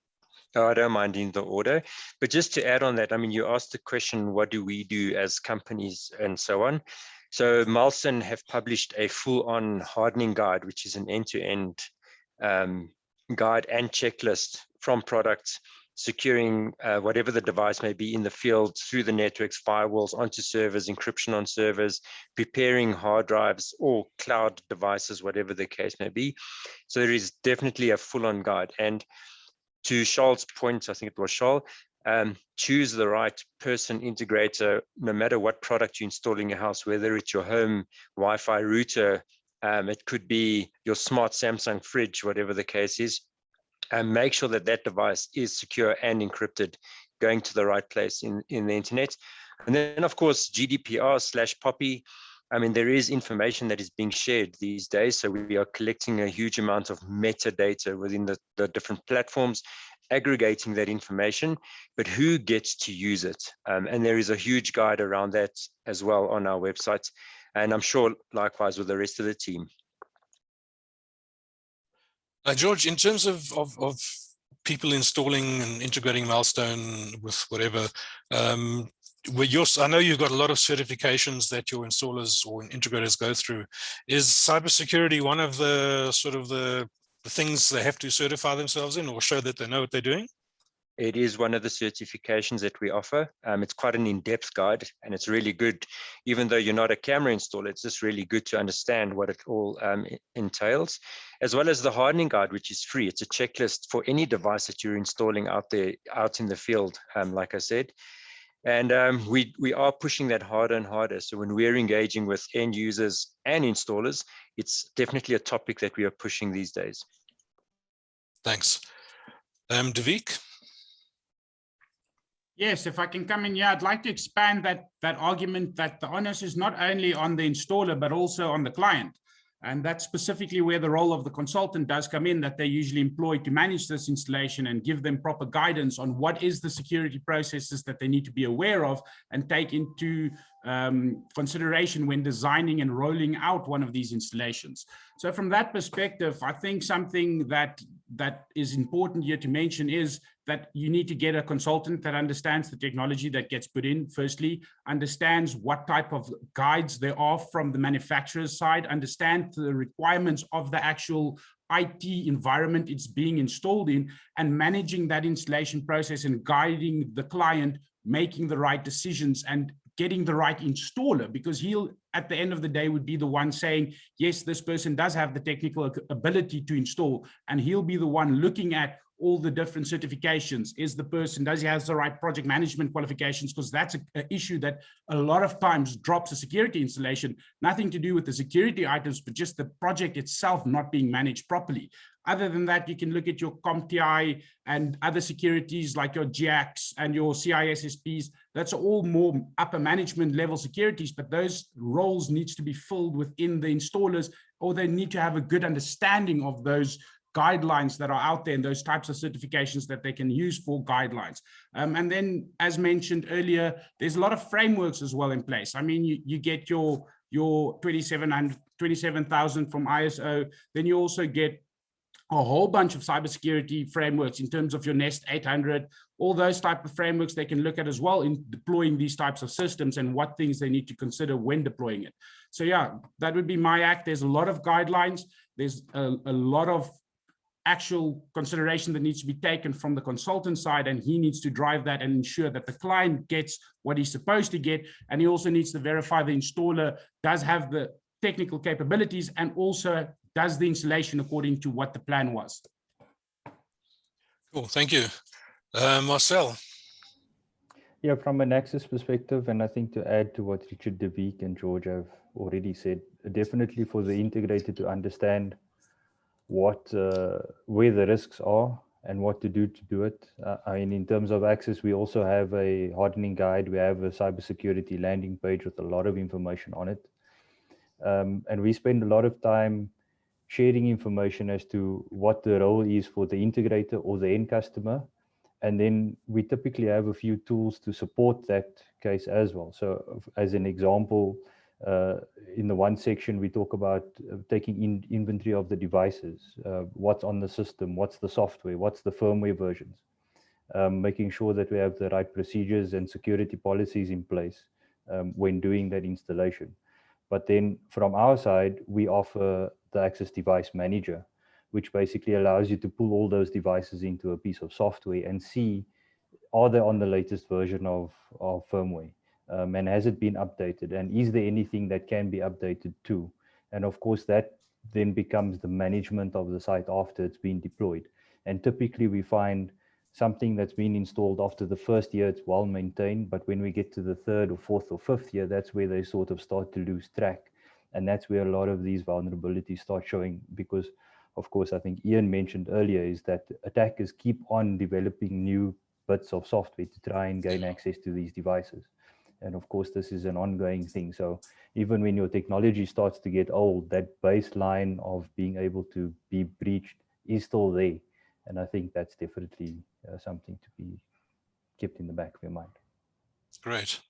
Oh, I don't mind in the order, but just to add on that, I mean, you asked the question, what do we do as companies and so on? So Milestone have published a full-on hardening guide, which is an end-to-end guide and checklist from products, securing whatever the device may be in the field through the networks, firewalls, onto servers, encryption on servers, preparing hard drives or cloud devices, whatever the case may be. So there is definitely a full-on guide. And to Charl's point, I think it was Charl, choose the right person integrator, no matter what product you install in your house, whether it's your home Wi-Fi router, it could be your smart Samsung fridge, whatever the case is, and make sure that that device is secure and encrypted, going to the right place in the internet. And then, of course, GDPR/POPI. I mean, there is information that is being shared these days. So we are collecting a huge amount of metadata within the different platforms, aggregating that information, but who gets to use it? And there is a huge guide around that as well on our website. And I'm sure likewise with the rest of the team. George, in terms of people installing and integrating Milestone with whatever, I know you've got a lot of certifications that your installers or integrators go through. Is cybersecurity one of the sort of the things they have to certify themselves in, or show that they know what they're doing? It is one of the certifications that we offer. It's quite an in-depth guide, and it's really good. Even though you're not a camera installer, it's just really good to understand what it all entails, as well as the hardening guide, which is free. It's a checklist for any device that you're installing out in the field, like I said. And we are pushing that harder and harder. So when we're engaging with end users and installers, it's definitely a topic that we are pushing these days. Thanks. Dévique? Yes, if I can come in here, I'd like to expand that argument that the onus is not only on the installer, but also on the client. And that's specifically where the role of the consultant does come in, that they usually employ to manage this installation and give them proper guidance on what is the security processes that they need to be aware of and take into consideration when designing and rolling out one of these installations. So from that perspective, I think something that is important here to mention is that you need to get a consultant that understands the technology that gets put in, firstly, understands what type of guides there are from the manufacturer's side, understand the requirements of the actual IT environment it's being installed in, and managing that installation process and guiding the client, making the right decisions and getting the right installer, because he'll, at the end of the day, would be the one saying, yes, this person does have the technical ability to install, and he'll be the one looking at all the different certifications. Is the person, does he have the right project management qualifications? Because that's an issue that a lot of times drops a security installation, nothing to do with the security items, but just the project itself not being managed properly. Other than that, you can look at your CompTI and other securities like your GIACs and your CISSPs. That's all more upper management level securities, but those roles needs to be filled within the installers, or they need to have a good understanding of those guidelines that are out there and those types of certifications that they can use for guidelines. And then, as mentioned earlier, there's a lot of frameworks as well in place. I mean, you get your 27,000 from ISO, then you also get a whole bunch of cybersecurity frameworks in terms of your Nest 800, all those type of frameworks they can look at as well in deploying these types of systems and what things they need to consider when deploying it. So yeah, that would be my act. There's a lot of guidelines. There's a lot of actual consideration that needs to be taken from the consultant side, and he needs to drive that and ensure that the client gets what he's supposed to get. And he also needs to verify the installer does have the technical capabilities and also does the installation according to what the plan was. Cool, thank you. Marcel. Yeah, from an access perspective, and I think to add to what Richard, Dévique, and George have already said, definitely for the integrator to understand what where the risks are and what to do it. I mean, in terms of access, we also have a hardening guide. We have a cybersecurity landing page with a lot of information on it. And we spend a lot of time sharing information as to what the role is for the integrator or the end customer. And then we typically have a few tools to support that case as well. So as an example, in the one section, we talk about taking inventory of the devices, what's on the system, what's the software, what's the firmware versions, making sure that we have the right procedures and security policies in place when doing that installation. But then from our side, we offer the Access Device Manager, which basically allows you to pull all those devices into a piece of software and see, are they on the latest version of firmware? And has it been updated? And is there anything that can be updated too? And of course, that then becomes the management of the site after it's been deployed. And typically we find something that's been installed after the first year, it's well maintained, but when we get to the third or fourth or fifth year, that's where they sort of start to lose track. And that's where a lot of these vulnerabilities start showing, because of course, I think Ian mentioned earlier is that attackers keep on developing new bits of software to try and gain access to these devices. And of course, this is an ongoing thing. So even when your technology starts to get old, that baseline of being able to be breached is still there. And I think that's definitely something to be kept in the back of your mind. Great.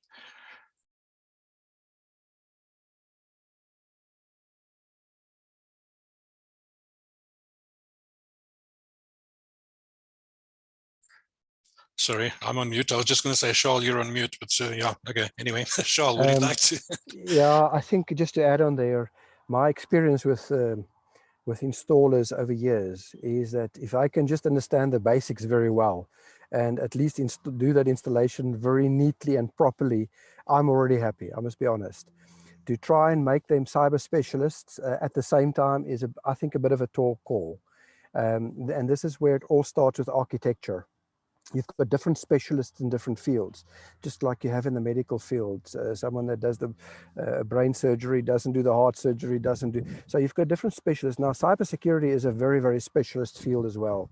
Sorry, I'm on mute. I was just going to say, Charl, you're on mute, but yeah, okay. Anyway, Charl, would you like to? Yeah, I think just to add on there, my experience with installers over years is that if I can just understand the basics very well and at least do that installation very neatly and properly, I'm already happy, I must be honest. To try and make them cyber specialists at the same time is, I think, a bit of a tall call. And this is where it all starts with architecture. You've got different specialists in different fields, just like you have in the medical field. Someone that does the brain surgery doesn't do the heart surgery, so you've got different specialists. Now, cybersecurity is a very, very specialist field as well.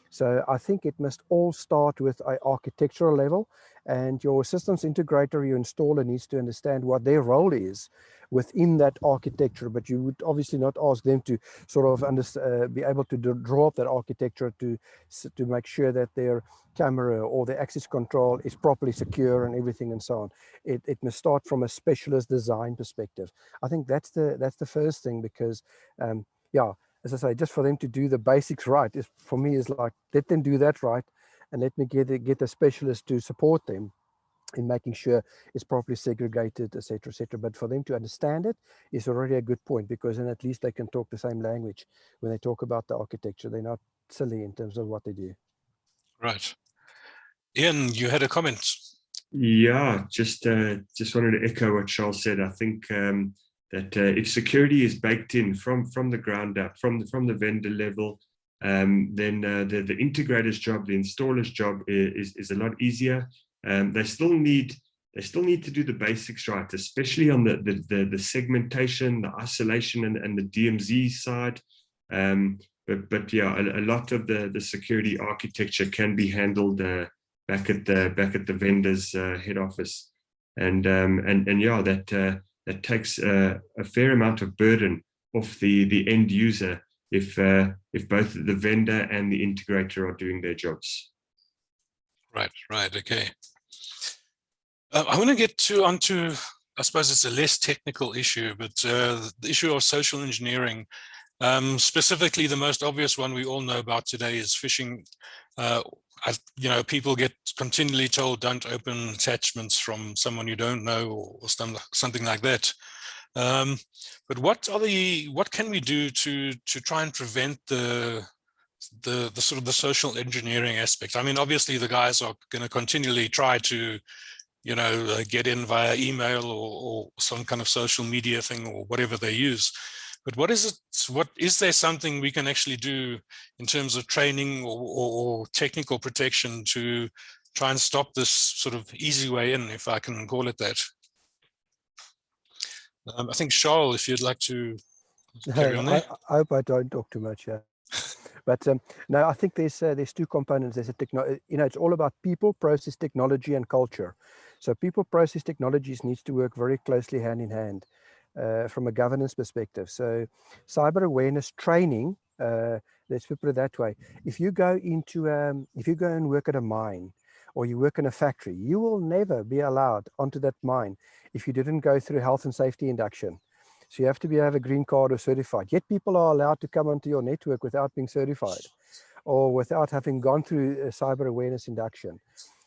So I think it must all start with an architectural level, and your systems integrator, your installer, needs to understand what their role is within that architecture. But you would obviously not ask them to sort of be able to draw up that architecture to make sure that their camera or the access control is properly secure and everything and so on. It must start from a specialist design perspective. I think that's the first thing, because yeah, as I say, just for them to do the basics right is, for me, is like, let them do that right, and let me get a specialist to support them in making sure it's properly segregated, etc., etc. But for them to understand it is already a good point, because then at least they can talk the same language when they talk about the architecture. They're not silly in terms of what they do. Right. Ian, you had a comment. Yeah, just wanted to echo what Charl said. I think that if security is baked in from the ground up, from the vendor level, then the integrator's job, the installer's job is a lot easier. They still need to do the basics right, especially on the segmentation, the isolation, and the DMZ side. But yeah, a lot of the security architecture can be handled back at the vendor's head office, and yeah, that takes a fair amount of burden off the end user if both the vendor and the integrator are doing their jobs. Right, okay. I want to get onto, I suppose it's a less technical issue, but the issue of social engineering. Specifically, the most obvious one we all know about today is phishing. People get continually told don't open attachments from someone you don't know or something like that. But what can we do to try and prevent the sort of the social engineering aspect? I mean, obviously the guys are going to continually try to, get in via email or some kind of social media thing or whatever they use. But what is there something we can actually do in terms of training or technical protection to try and stop this sort of easy way in, if I can call it that? I think Charl, if you'd like to carry on there. I hope I don't talk too much. Yeah. But no, I think there's two components. There's it's all about people, process, technology, and culture. So people, process, technologies needs to work very closely hand in hand from a governance perspective. So cyber awareness training, let's put it that way. If you go and work at a mine or you work in a factory, you will never be allowed onto that mine if you didn't go through health and safety induction. So you have to have a green card or certified. Yet people are allowed to come onto your network without being certified or without having gone through a cyber awareness induction.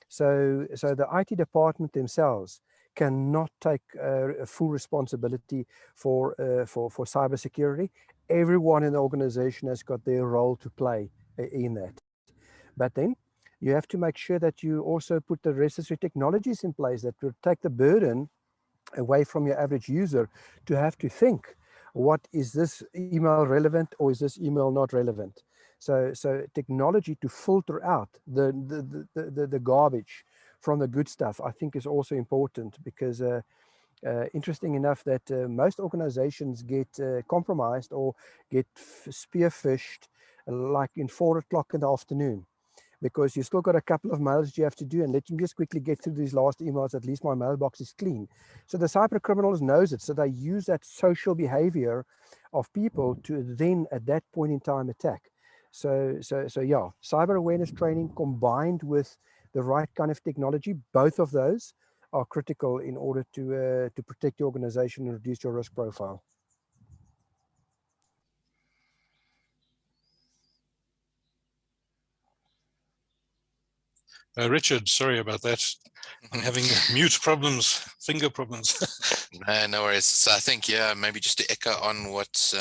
So the IT department themselves cannot take a full responsibility for cybersecurity. Everyone in the organization has got their role to play in that. But then you have to make sure that you also put the necessary technologies in place that will take the burden away from your average user to have to think, what is this email relevant or is this email not relevant? So technology to filter out the garbage from the good stuff, I think, is also important, because interesting enough that most organizations get compromised or get spearphished like in 4 o'clock in the afternoon, because you still got a couple of mails you have to do, and let me just quickly get through these last emails, at least my mailbox is clean. So the cyber criminals knows it, so they use that social behavior of people to then at that point in time attack. So yeah, cyber awareness training combined with the right kind of technology, both of those are critical in order to protect your organization and reduce your risk profile. Richard, sorry about that. I'm having mute problems, finger problems. No worries. So I think, yeah, maybe just to echo on what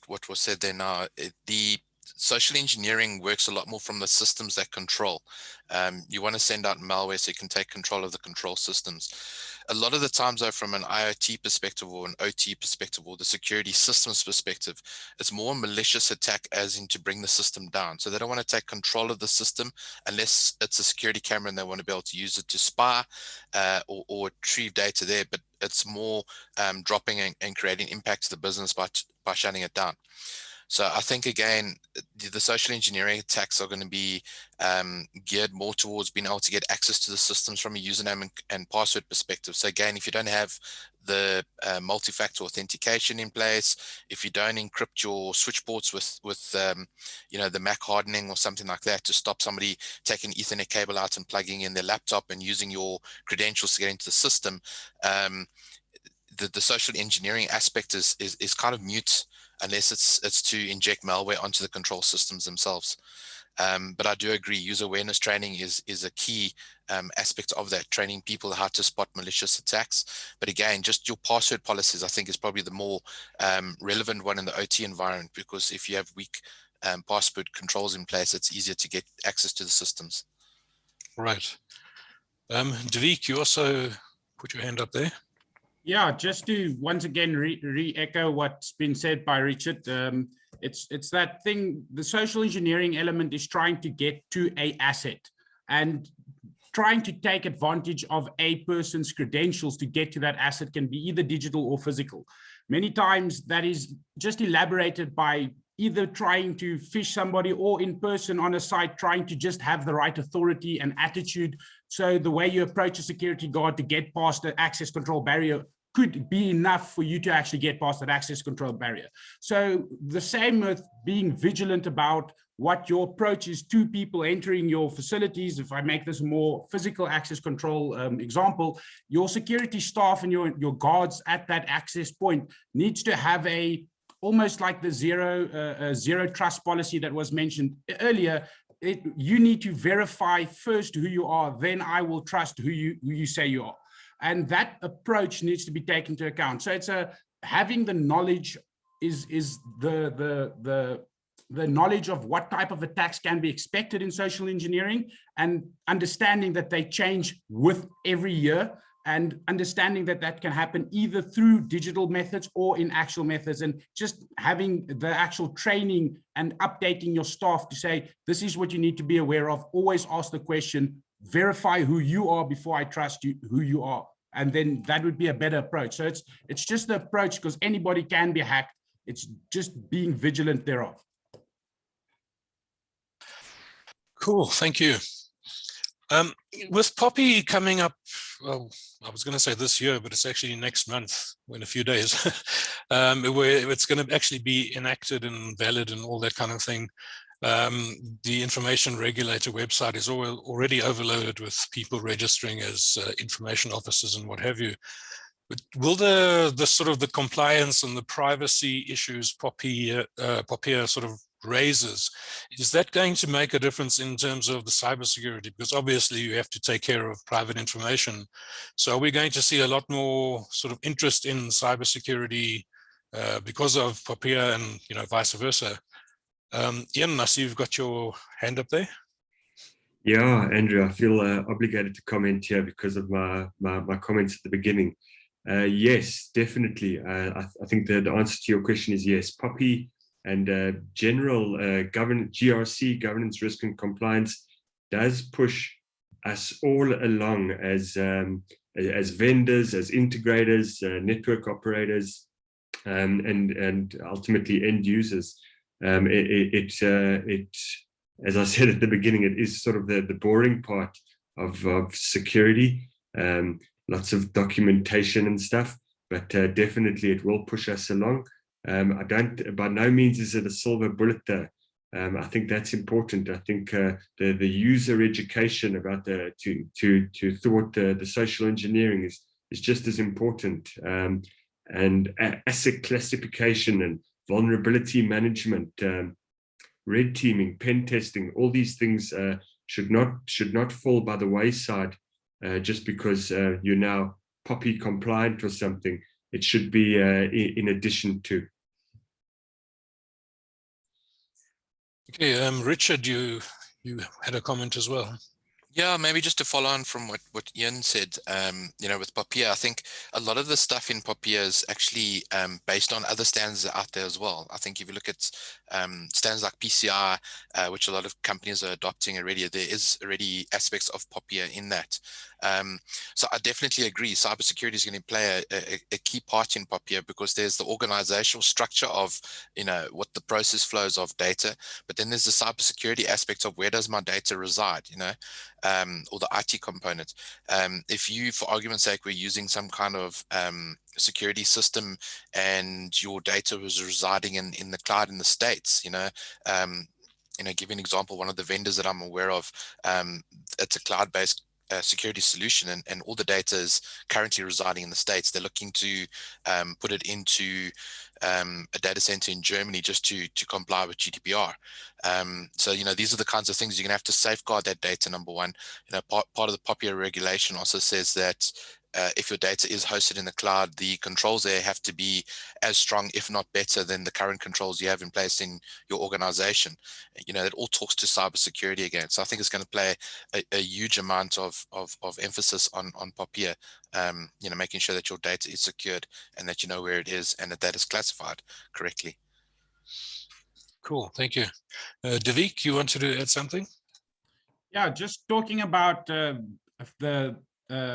what was said there now, the social engineering works a lot more from the systems that control. You want to send out malware so you can take control of the control systems. A lot of the times, though, from an IoT perspective or an OT perspective or the security systems perspective, it's more a malicious attack as in to bring the system down. So they don't want to take control of the system unless it's a security camera and they want to be able to use it to spy or retrieve data there. But it's more dropping and creating impact to the business by shutting it down. So I think, again, the social engineering attacks are going to be geared more towards being able to get access to the systems from a username and password perspective. So again, if you don't have the multi-factor authentication in place, if you don't encrypt your switch ports with the MAC hardening or something like that to stop somebody taking Ethernet cable out and plugging in their laptop and using your credentials to get into the system, the social engineering aspect is kind of mute unless it's to inject malware onto the control systems themselves. But I do agree, user awareness training is a key aspect of that, training people how to spot malicious attacks. But again, just your password policies, I think, is probably the more relevant one in the OT environment, because if you have weak password controls in place, it's easier to get access to the systems. Right. Dévique, you also put your hand up there. Yeah, just to once again re-echo what's been said by Richard. It's that thing, the social engineering element is trying to get to a asset and trying to take advantage of a person's credentials to get to that asset, can be either digital or physical. Many times that is just elaborated by either trying to phish somebody or in person on a site, trying to just have the right authority and attitude. So the way you approach a security guard to get past the access control barrier could be enough for you to actually get past that access control barrier. So the same with being vigilant about what your approach is to people entering your facilities. If I make this a more physical access control example, your security staff and your guards at that access point needs to have a almost like the zero trust policy that was mentioned earlier. You need to verify first who you are, then I will trust who you say you are. And that approach needs to be taken into account. So it's having the knowledge is the knowledge of what type of attacks can be expected in social engineering, and understanding that they change with every year, and understanding that that can happen either through digital methods or in actual methods, and just having the actual training and updating your staff to say, this is what you need to be aware of. Always ask the question, verify who you are before I trust you, who you are. And then that would be a better approach. So it's just the approach, because anybody can be hacked. It's just being vigilant thereof. Cool, thank you. With POPI coming up, well, I was going to say this year, but it's actually next month, in a few days, where it's going to actually be enacted and valid and all that kind of thing. The information regulator website is already overloaded with people registering as information officers and what have you. But will the sort of the compliance and the privacy issues POPIA sort of raises, is that going to make a difference in terms of the cybersecurity? Because obviously you have to take care of private information. So are we going to see a lot more sort of interest in cybersecurity because of POPIA and vice versa? Ian, I see you've got your hand up there. Yeah, Andrew, I feel obligated to comment here because of my comments at the beginning. Yes, definitely. I think the answer to your question is yes. POPI and general GRC, governance, risk and compliance, does push us all along as vendors, as integrators, network operators, and ultimately end users. As I said at the beginning, it is sort of the boring part of security. Lots of documentation and stuff, but definitely it will push us along. By no means is it a silver bullet though. I think that's important. I think the user education about the social engineering is just as important. And asset classification and vulnerability management, red teaming, pen testing, all these things should not fall by the wayside just because you're now POPI compliant or something. It should be in addition to. Okay, Richard, you had a comment as well. Yeah, maybe just to follow on from what Ian said, with POPIA, I think a lot of the stuff in POPIA is actually based on other standards out there as well. I think if you look at standards like PCI, which a lot of companies are adopting already, there is already aspects of POPIA in that. So I definitely agree. Cybersecurity is going to play a key part in POPIA because there's the organizational structure of, what the process flows of data, but then there's the cybersecurity aspect of where does my data reside, or the IT component. If you, for argument's sake, were using some kind of security system and your data was residing in the cloud in the States, give an example, one of the vendors that I'm aware of, it's a cloud-based security solution, and all the data is currently residing in the States. They're looking to put it into a data center in Germany just to comply with GDPR. So, these are the kinds of things you're going to have to safeguard that data, number one. Part of the POPIA regulation also says that if your data is hosted in the cloud, the controls there have to be as strong, if not better, than the current controls you have in place in your organization. It all talks to cybersecurity again. So I think it's going to play a huge amount of emphasis on POPIA, making sure that your data is secured and that you know where it is and that is classified correctly. Cool, thank you. Dévique, you wanted to add something? Yeah, just talking about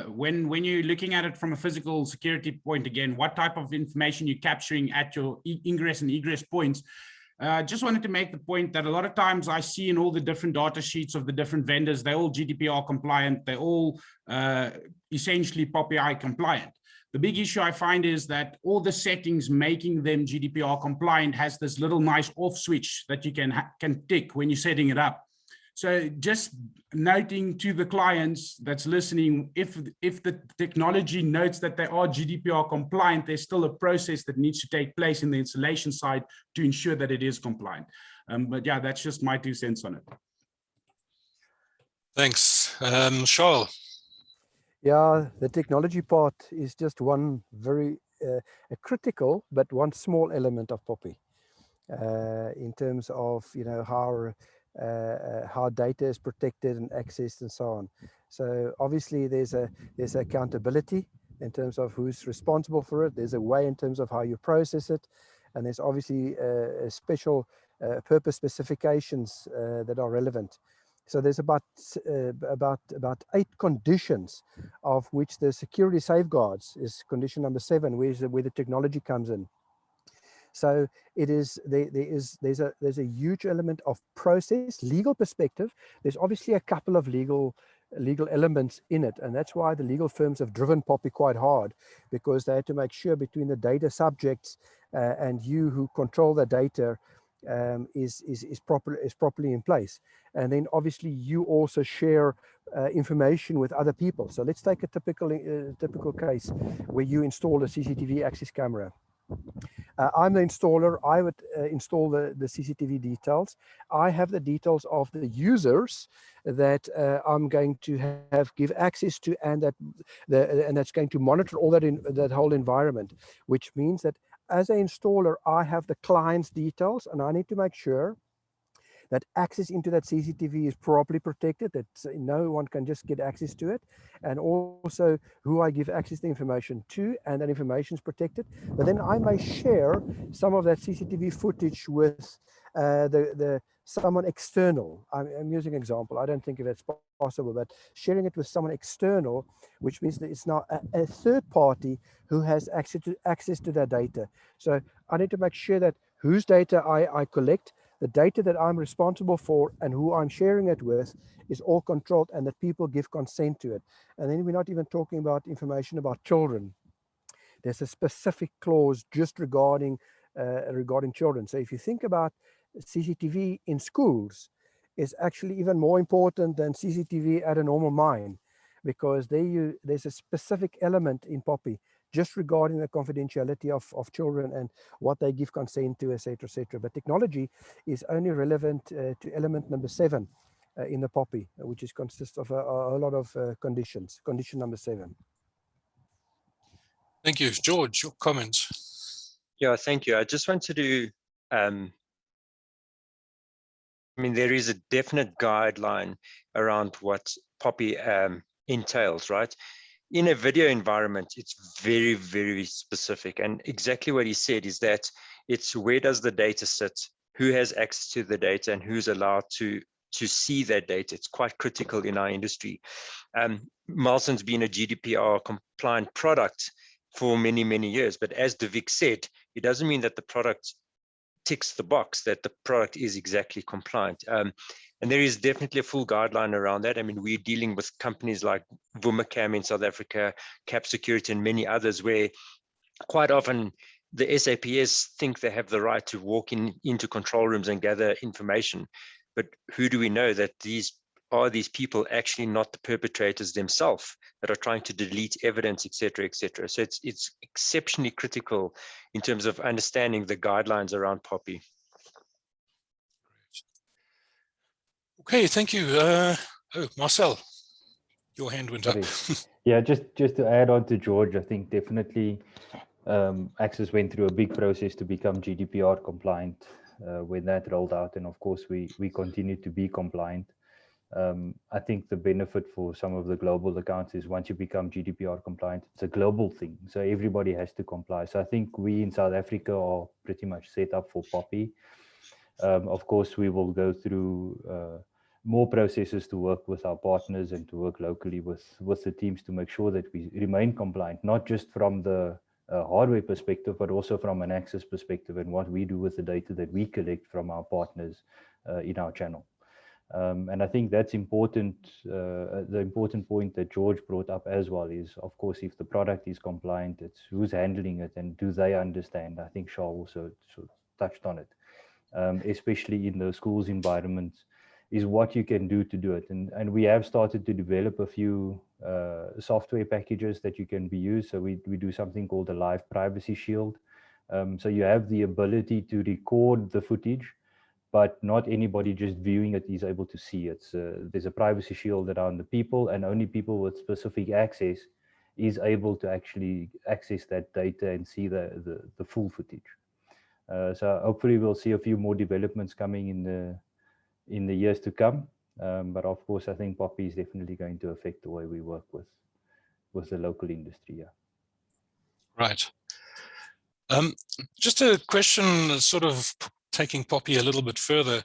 when you're looking at it from a physical security point, again, what type of information you're capturing at your ingress and egress points. Just wanted to make the point that a lot of times I see in all the different data sheets of the different vendors, they're all GDPR compliant, they're all essentially POPIA compliant. The big issue I find is that all the settings making them GDPR compliant has this little nice off switch that you can tick when you're setting it up. So just noting to the clients that's listening, if the technology notes that they are GDPR compliant, there's still a process that needs to take place in the installation side to ensure that it is compliant. But yeah, that's just my 2 cents on it. Thanks. Charl. Yeah, the technology part is just one very a critical, but one small element of POPI in terms of, you know, how data is protected and accessed and so on. So obviously there's accountability in terms of who's responsible for it. There's a way in terms of how you process it, and there's obviously a special purpose specifications that are relevant. So there's about 8 conditions, of which the security safeguards is condition number 7, where the technology comes in. So it is there's a huge element of process, legal perspective. There's obviously a couple of legal elements in it, and that's why the legal firms have driven POPI quite hard, because they had to make sure between the data subjects and you who control the data is properly in place. And then obviously you also share information with other people. So let's take a typical case where you install a CCTV access camera. I'm the installer. I would install the CCTV details. I have the details of the users that I'm going to give access to, and that's going to monitor all that whole environment, which means that as an installer, I have the client's details, and I need to make sure that access into that CCTV is properly protected, that no one can just get access to it, and also who I give access to information to, and that information is protected. But then I may share some of that CCTV footage with someone external. I'm using an example. I don't think if it's possible, but sharing it with someone external, which means that it's now a third party who has access to that data. So I need to make sure that whose data I collect, the data that I'm responsible for, and who I'm sharing it with is all controlled, and that people give consent to it. And then we're not even talking about information about children. There's a specific clause just regarding children. So if you think about CCTV in schools, is actually even more important than CCTV at a normal mine, because there's a specific element in POPI just regarding the confidentiality of children and what they give consent to, etc., etc. But technology is only relevant to element number 7 in the POPI, which consists of a lot of conditions. Condition number 7. Thank you. George, your comments. Yeah, thank you. I just wanted to, there is a definite guideline around what POPI entails, right? In a video environment, it's very, very specific. And exactly what he said is that it's where does the data sit, who has access to the data, and who's allowed to see that data. It's quite critical in our industry. Milestone's been a GDPR compliant product for many, many years. But as Dévique said, it doesn't mean that the product ticks the box, that the product is exactly compliant. And there is definitely a full guideline around that. I mean, we're dealing with companies like Ueckermann in South Africa, Cap Security, and many others, where quite often the SAPS think they have the right to walk into control rooms and gather information. But who do we know that these people actually not the perpetrators themselves that are trying to delete evidence, etc., etc. So it's exceptionally critical in terms of understanding the guidelines around POPI. Okay, thank you. Marcel, your hand went up. Yeah, just to add on to George, I think definitely Access went through a big process to become GDPR compliant when that rolled out, and of course we continue to be compliant. I think the benefit for some of the global accounts is once you become GDPR compliant, it's a global thing. So everybody has to comply. So I think we in South Africa are pretty much set up for POPI. Of course, we will go through more processes to work with our partners and to work locally with the teams to make sure that we remain compliant, not just from the hardware perspective, but also from an access perspective and what we do with the data that we collect from our partners in our channel. And I think that's important. The important point that George brought up as well is, of course, if the product is compliant, it's who's handling it and do they understand? I think Charl also sort of touched on it, especially in the schools environments. is what you can do to do it. And we have started to develop a few software packages that you can be used. So we do something called a live privacy shield. So you have the ability to record the footage, but not anybody just viewing it is able to see it. There's a privacy shield around the people, and only people with specific access is able to actually access that data and see the full footage. So hopefully we'll see a few more developments coming in the years to come. But of course, I think POPIA is definitely going to affect the way we work with the local industry. Yeah. Right. Just a question, sort of taking POPIA a little bit further.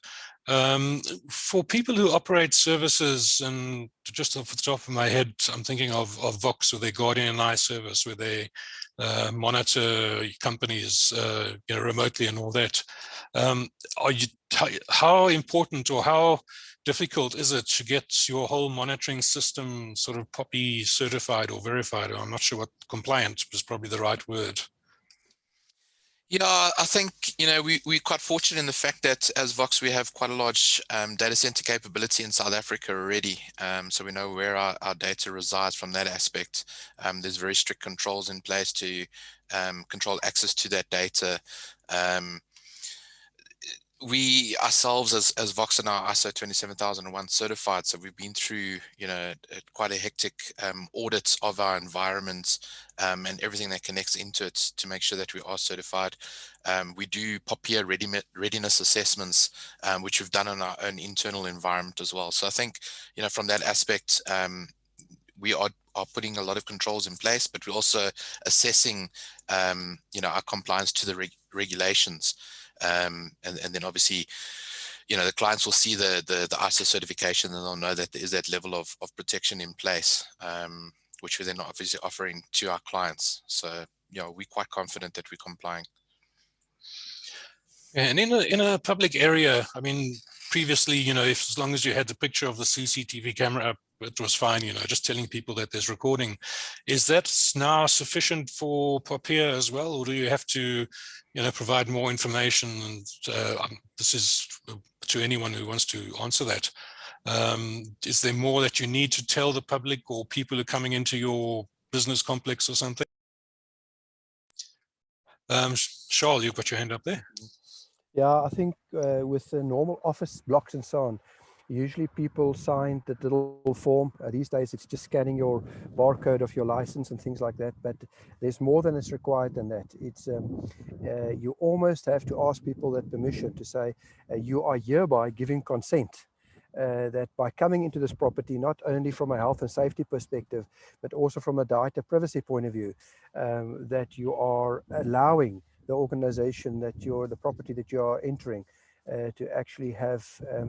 For people who operate services, and just off the top of my head, I'm thinking of Vox with their Guardian Eye service, where they monitor companies remotely and all that. How important or how difficult is it to get your whole monitoring system sort of POPIA certified or verified? I'm not sure what compliant is probably the right word. Yeah, I think, we're quite fortunate in the fact that as Vox, we have quite a large data center capability in South Africa already. So we know where our data resides from that aspect. There's very strict controls in place to control access to that data. We ourselves as Vox are now ISO 27001 certified, so we've been through quite a hectic audit of our environment and everything that connects into it to make sure that we are certified. We do POPIA readiness assessments, which we've done in our own internal environment as well. So I think from that aspect, we are putting a lot of controls in place, but we're also assessing our compliance to the regulations. And then obviously, the clients will see the ISO certification, and they'll know that there is that level of protection in place, which we're then obviously offering to our clients. So, we're quite confident that we're complying. And in a public area, I mean, previously, as long as you had the picture of the CCTV camera up, it was fine, just telling people that there's recording. Is that now sufficient for POPIA as well, or do you have to, provide more information? And this is to anyone who wants to answer that. Is there more that you need to tell the public or people who are coming into your business complex or something? Charl, you've got your hand up there. Yeah, I think with the normal office blocks and so on, usually people sign that little form. These days it's just scanning your barcode of your license and things like that, but there's more than is required than that. It's you almost have to ask people that permission to say you are hereby giving consent that by coming into this property, not only from a health and safety perspective, but also from a data privacy point of view, that you are allowing the organization that the property that you are entering to actually have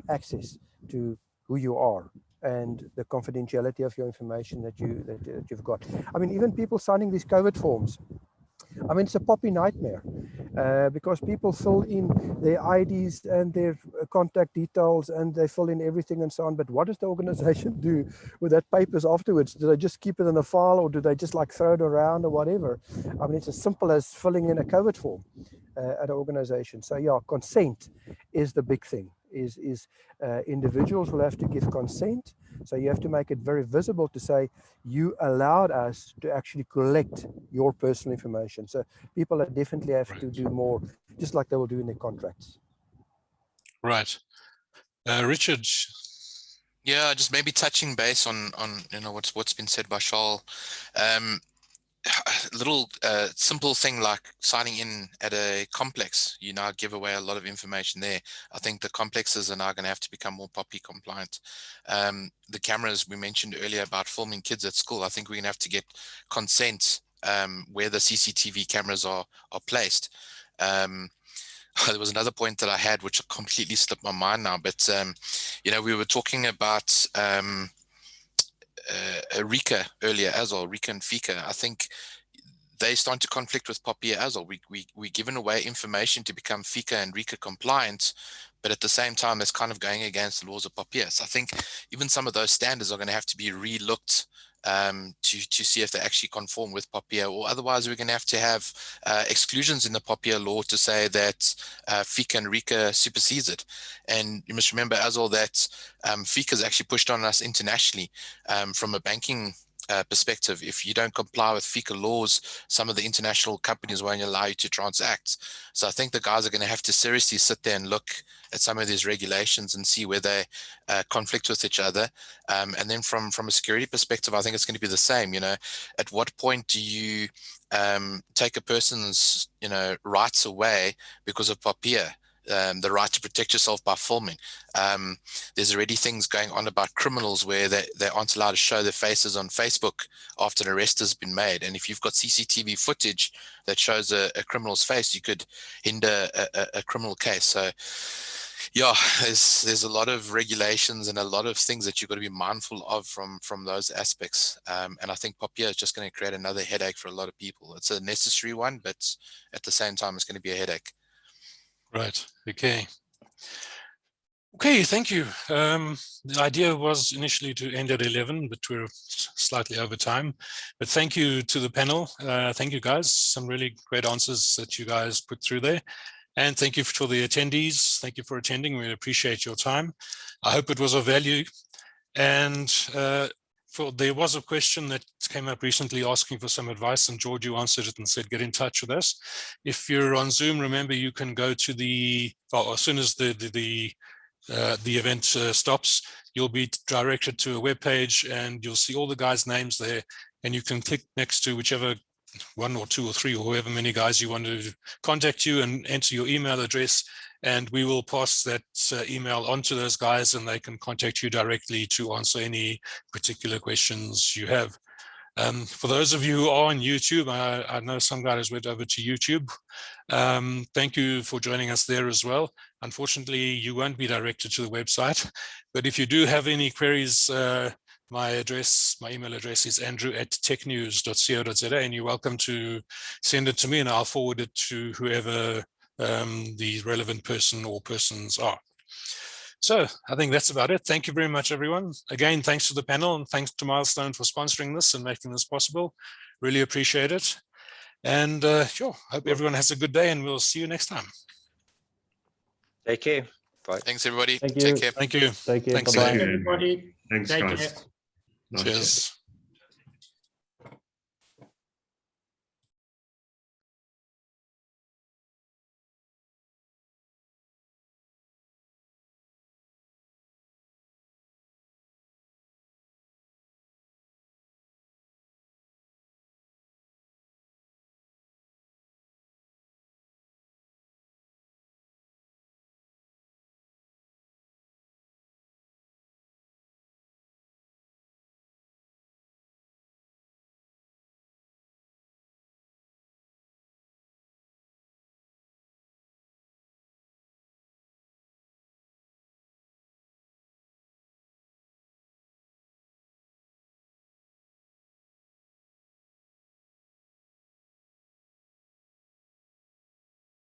access to who you are and the confidentiality of your information that you've got. I mean, even people signing these COVID forms, I mean, it's a POPIA nightmare because people fill in their IDs and their contact details and they fill in everything and so on. But what does the organization do with that papers afterwards? Do they just keep it in a file, or do they just like throw it around or whatever? I mean, it's as simple as filling in a COVID form at an organization. So yeah, consent is the big thing. Individuals will have to give consent. So you have to make it very visible to say, you allowed us to actually collect your personal information. So people definitely have to do more, just like they will do in their contracts. Right. Richard. Yeah, just maybe touching base on what's been said by Charl. A little simple thing like signing in at a complex, you now give away a lot of information there. I think the complexes are now going to have to become more POPIA compliant. The cameras we mentioned earlier about filming kids at school, I think we're going to have to get consent where the CCTV cameras are placed. There was another point that I had which completely slipped my mind now, but we were talking about RICA earlier as well, RICA and FICA. I think they start to conflict with POPIA as well. We're giving away information to become FICA and RICA compliant, but at the same time, it's kind of going against the laws of POPIA. So I think even some of those standards are going to have to be re-looked to see if they actually conform with POPIA, or otherwise we're going to have exclusions in the POPIA law to say that FICA and RICA supersedes it. And you must remember as well that FICA is actually pushed on us internationally from a banking perspective. If you don't comply with FICA laws, some of the international companies won't allow you to transact. So I think the guys are going to have to seriously sit there and look at some of these regulations and see where they conflict with each other. And then from a security perspective, I think it's going to be the same. At what point do you take a person's rights away because of POPIA? The right to protect yourself by filming. There's already things going on about criminals where they aren't allowed to show their faces on Facebook after an arrest has been made. And if you've got CCTV footage that shows a criminal's face, you could hinder a criminal case. So yeah, there's a lot of regulations and a lot of things that you've got to be mindful of from those aspects. And I think POPIA is just going to create another headache for a lot of people. It's a necessary one, but at the same time, it's going to be a headache. Right. Okay. Okay, thank you. The idea was initially to end at 11, but we're slightly over time. But thank you to the panel. Thank you, guys. Some really great answers that you guys put through there. And thank you for the attendees. Thank you for attending. We appreciate your time. I hope it was of value. And there was a question that came up recently asking for some advice, and George, you answered it and said, get in touch with us. If you're on Zoom, remember you can go to as soon as the event stops, you'll be directed to a web page and you'll see all the guys' names there, and you can click next to whichever one or two or three or however many guys you want to contact you and enter your email address, and we will pass that email on to those guys and they can contact you directly to answer any particular questions you have. For those of you who are on YouTube, I know some guys went over to YouTube. Thank you for joining us there as well. Unfortunately, you won't be directed to the website, but if you do have any queries, my email address is andrew@technews.co.za, and you're welcome to send it to me and I'll forward it to whoever the relevant person or persons are. So I think that's about it. Thank you very much, everyone. Again, thanks to the panel and thanks to Milestone for sponsoring this and making this possible. Really appreciate it. And sure, hope everyone has a good day and we'll see you next time. Take care. Bye. Thanks, everybody. Thank you. Take care. Thank you. Take care. Thanks, Bye-bye. Everybody. Thanks, Take guys. care. Nice Cheers. chat.